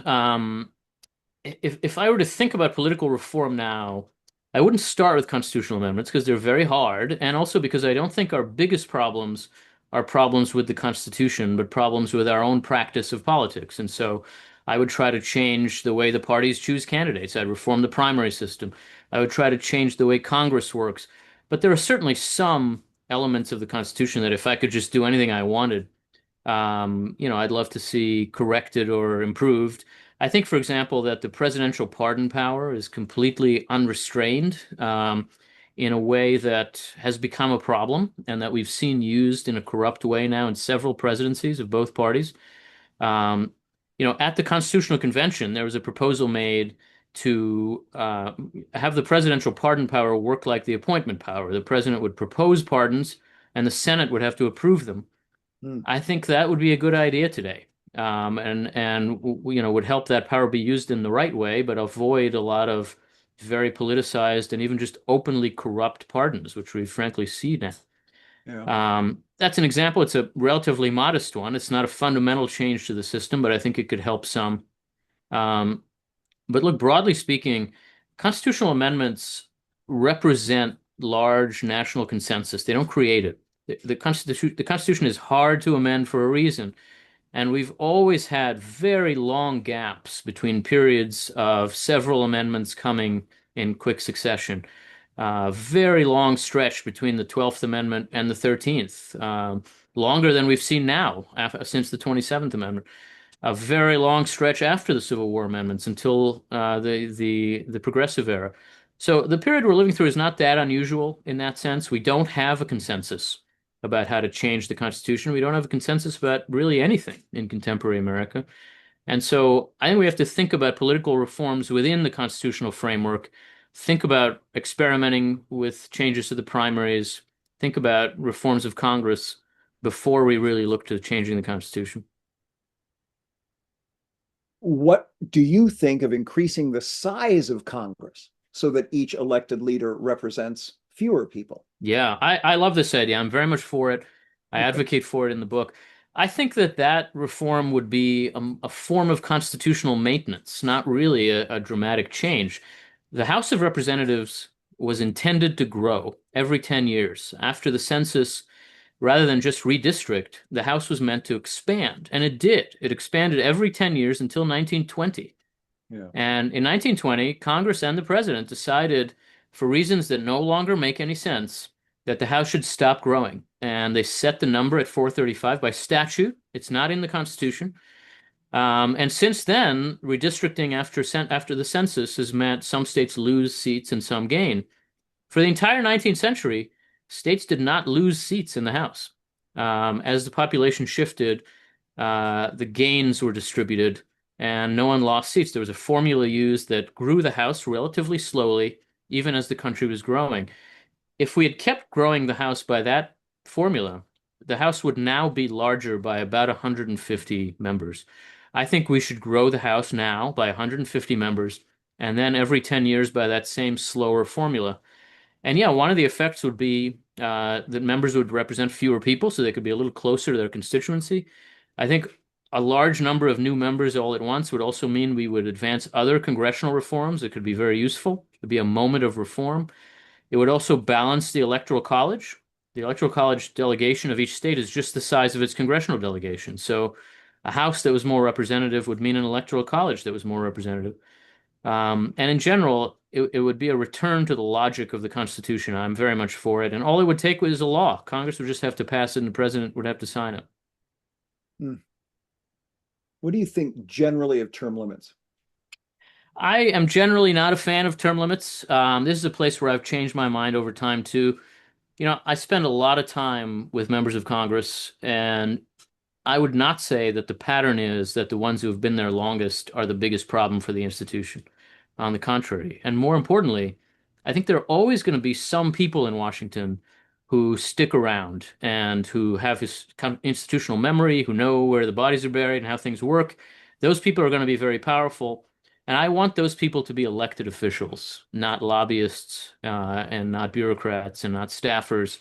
if I were to think about political reform now, I wouldn't start with constitutional amendments because they're very hard, and also because I don't think our biggest problems are problems with the Constitution, but problems with our own practice of politics. And so I would try to change the way the parties choose candidates. I'd reform the primary system. I would try to change the way Congress works. But there are certainly some elements of the Constitution that if I could just do anything I wanted, I'd love to see corrected or improved. I think, for example, that the presidential pardon power is completely unrestrained, in a way that has become a problem and that we've seen used in a corrupt way now in several presidencies of both parties. Um, at the Constitutional Convention, there was a proposal made to have the presidential pardon power work like the appointment power. The president would propose pardons, and the Senate would have to approve them. Hmm. I think that would be a good idea today, and would help that power be used in the right way, but avoid a lot of very politicized and even just openly corrupt pardons, which we frankly see now. Yeah. That's an example. It's a relatively modest one. It's not a fundamental change to the system, but I think it could help some. Um, but look, broadly speaking, constitutional amendments represent large national consensus. They don't create it. The Constitution is hard to amend for a reason. And we've always had very long gaps between periods of several amendments coming in quick succession. Very long stretch between the 12th Amendment and the 13th, longer than we've seen now since the 27th Amendment. A very long stretch after the Civil War amendments until the Progressive Era. So the period we're living through is not that unusual in that sense. We don't have a consensus about how to change the Constitution. We don't have a consensus about really anything in contemporary America. And so I think we have to think about political reforms within the constitutional framework, think about experimenting with changes to the primaries, think about reforms of Congress before we really look to changing the Constitution. What do you think of increasing the size of Congress so that each elected leader represents fewer people? Yeah, I love this idea. I'm very much for it. I advocate for it in the book. I think that that reform would be a form of constitutional maintenance, not really a dramatic change. The House of Representatives was intended to grow every 10 years. After the census, rather than just redistrict, the House was meant to expand, and it did. It expanded every 10 years until 1920. Yeah. And in 1920, Congress and the president decided, for reasons that no longer make any sense, that the House should stop growing. And they set the number at 435 by statute. It's not in the Constitution. And since then, redistricting after the census has meant some states lose seats and some gain. For the entire 19th century, states did not lose seats in the House. As the population shifted, the gains were distributed and no one lost seats. There was a formula used that grew the House relatively slowly, even as the country was growing. If we had kept growing the House by that formula, the House would now be larger by about 150 members. I think we should grow the House now by 150 members, and then every 10 years by that same slower formula. And yeah, one of the effects would be that members would represent fewer people, so they could be a little closer to their constituency. I think a large number of new members all at once would also mean we would advance other congressional reforms that could be very useful. It would be a moment of reform. It would also balance the Electoral College. The Electoral College delegation of each state is just the size of its congressional delegation. So a House that was more representative would mean an Electoral College that was more representative. And in general, it would be a return to the logic of the Constitution. I'm very much for it. And all it would take is a law. Congress would just have to pass it and the president would have to sign it. Hmm. What do you think generally of term limits? I am generally not a fan of term limits. This is a place where I've changed my mind over time too. I spend a lot of time with members of Congress, and I would not say that the pattern is that the ones who have been there longest are the biggest problem for the institution. On the contrary, and more importantly, I think there are always going to be some people in Washington who stick around and who have his institutional memory, who know where the bodies are buried and how things work. Those people are going to be very powerful. And I want those people to be elected officials, not lobbyists, and not bureaucrats and not staffers.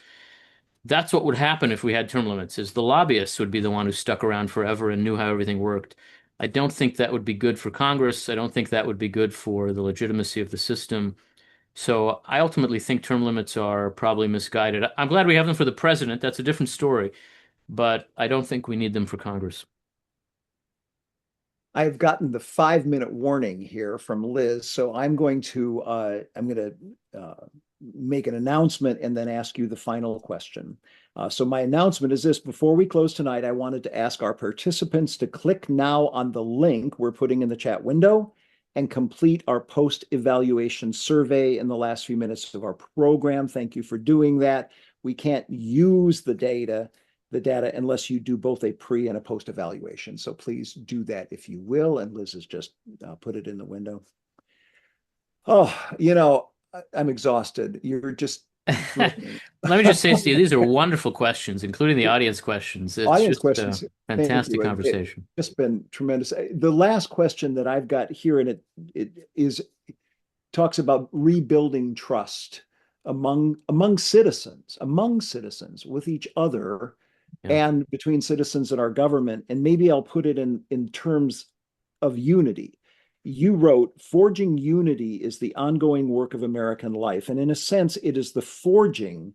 That's what would happen if we had term limits, is the lobbyists would be the one who stuck around forever and knew how everything worked. I don't think that would be good for Congress. I don't think that would be good for the legitimacy of the system. So I ultimately think term limits are probably misguided. I'm glad we have them for the president. That's a different story, but I don't think we need them for Congress. I've gotten the 5 minute warning here from Liz, so I'm going to make an announcement and then ask you the final question. So my announcement is this: before we close tonight, I wanted to ask our participants to click now on the link we're putting in the chat window and complete our post-evaluation survey in the last few minutes of our program. Thank you for doing that. We can't use the data unless you do both a pre and a post evaluation. So please do that if you will. And Liz has just put it in the window. Oh, I'm exhausted. You're just brilliant. Let me just say, Steve, these are wonderful questions, including the audience questions. It's Audience just a questions. Thank fantastic you. It's conversation. just been tremendous. The last question that I've got here, and it talks about rebuilding trust among citizens with each other Yeah. and between citizens and our government. And maybe I'll put it in terms of unity. You wrote, forging unity is the ongoing work of American life. And in a sense, it is the forging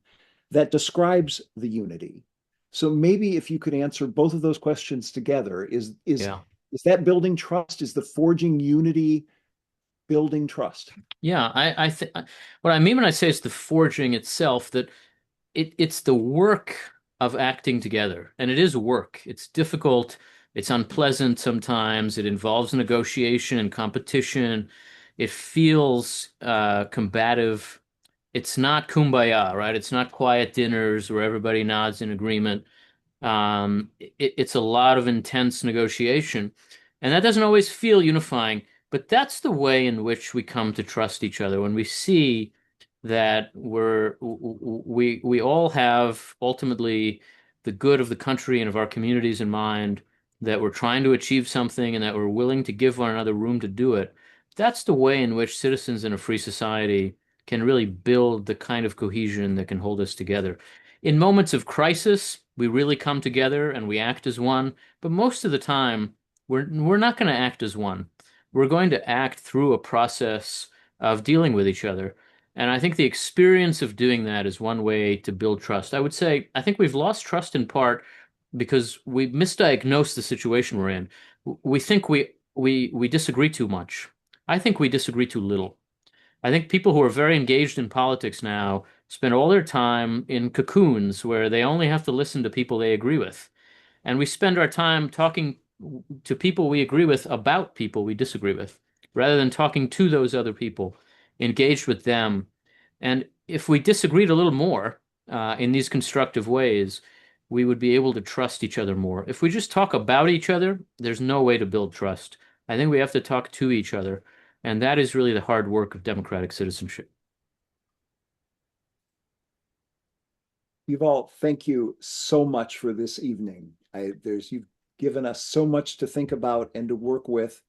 that describes the unity. So maybe if you could answer both of those questions together, Yeah. is that building trust? Is the forging unity building trust? Yeah, I think what I mean when I say it's the forging itself, that it's the work of acting together. And it is work. It's difficult. It's unpleasant sometimes. It involves negotiation and competition. It feels combative. It's not kumbaya, right? It's not quiet dinners where everybody nods in agreement. It's a lot of intense negotiation, and that doesn't always feel unifying, but that's the way in which we come to trust each other when we see that we all have ultimately the good of the country and of our communities in mind, that we're trying to achieve something and that we're willing to give one another room to do it. That's the way in which citizens in a free society can really build the kind of cohesion that can hold us together. In moments of crisis, we really come together and we act as one, but most of the time, we're not going to act as one. We're going to act through a process of dealing with each other. And I think the experience of doing that is one way to build trust. I would say, I think we've lost trust in part because we misdiagnose the situation we're in. We think we disagree too much. I think we disagree too little. I think people who are very engaged in politics now spend all their time in cocoons where they only have to listen to people they agree with. And we spend our time talking to people we agree with about people we disagree with, rather than talking to those other people, engaged with them. And if we disagreed a little more in these constructive ways, we would be able to trust each other more. If we just talk about each other, there's no way to build trust. I think we have to talk to each other. And that is really the hard work of democratic citizenship. Yuval, thank you so much for this evening. You've given us so much to think about and to work with.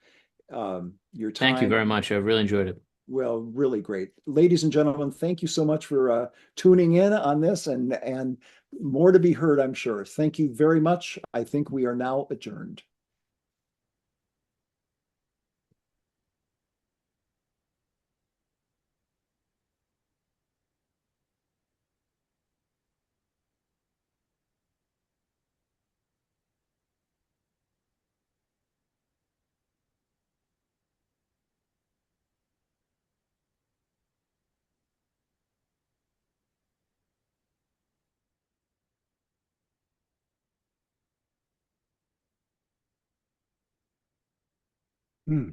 Your Thank you time, very much. I've really enjoyed it. well, really great. Ladies and gentlemen, thank you so much for tuning in on this, and more to be heard, I'm sure. Thank you very much. I think we are now adjourned. Hmm.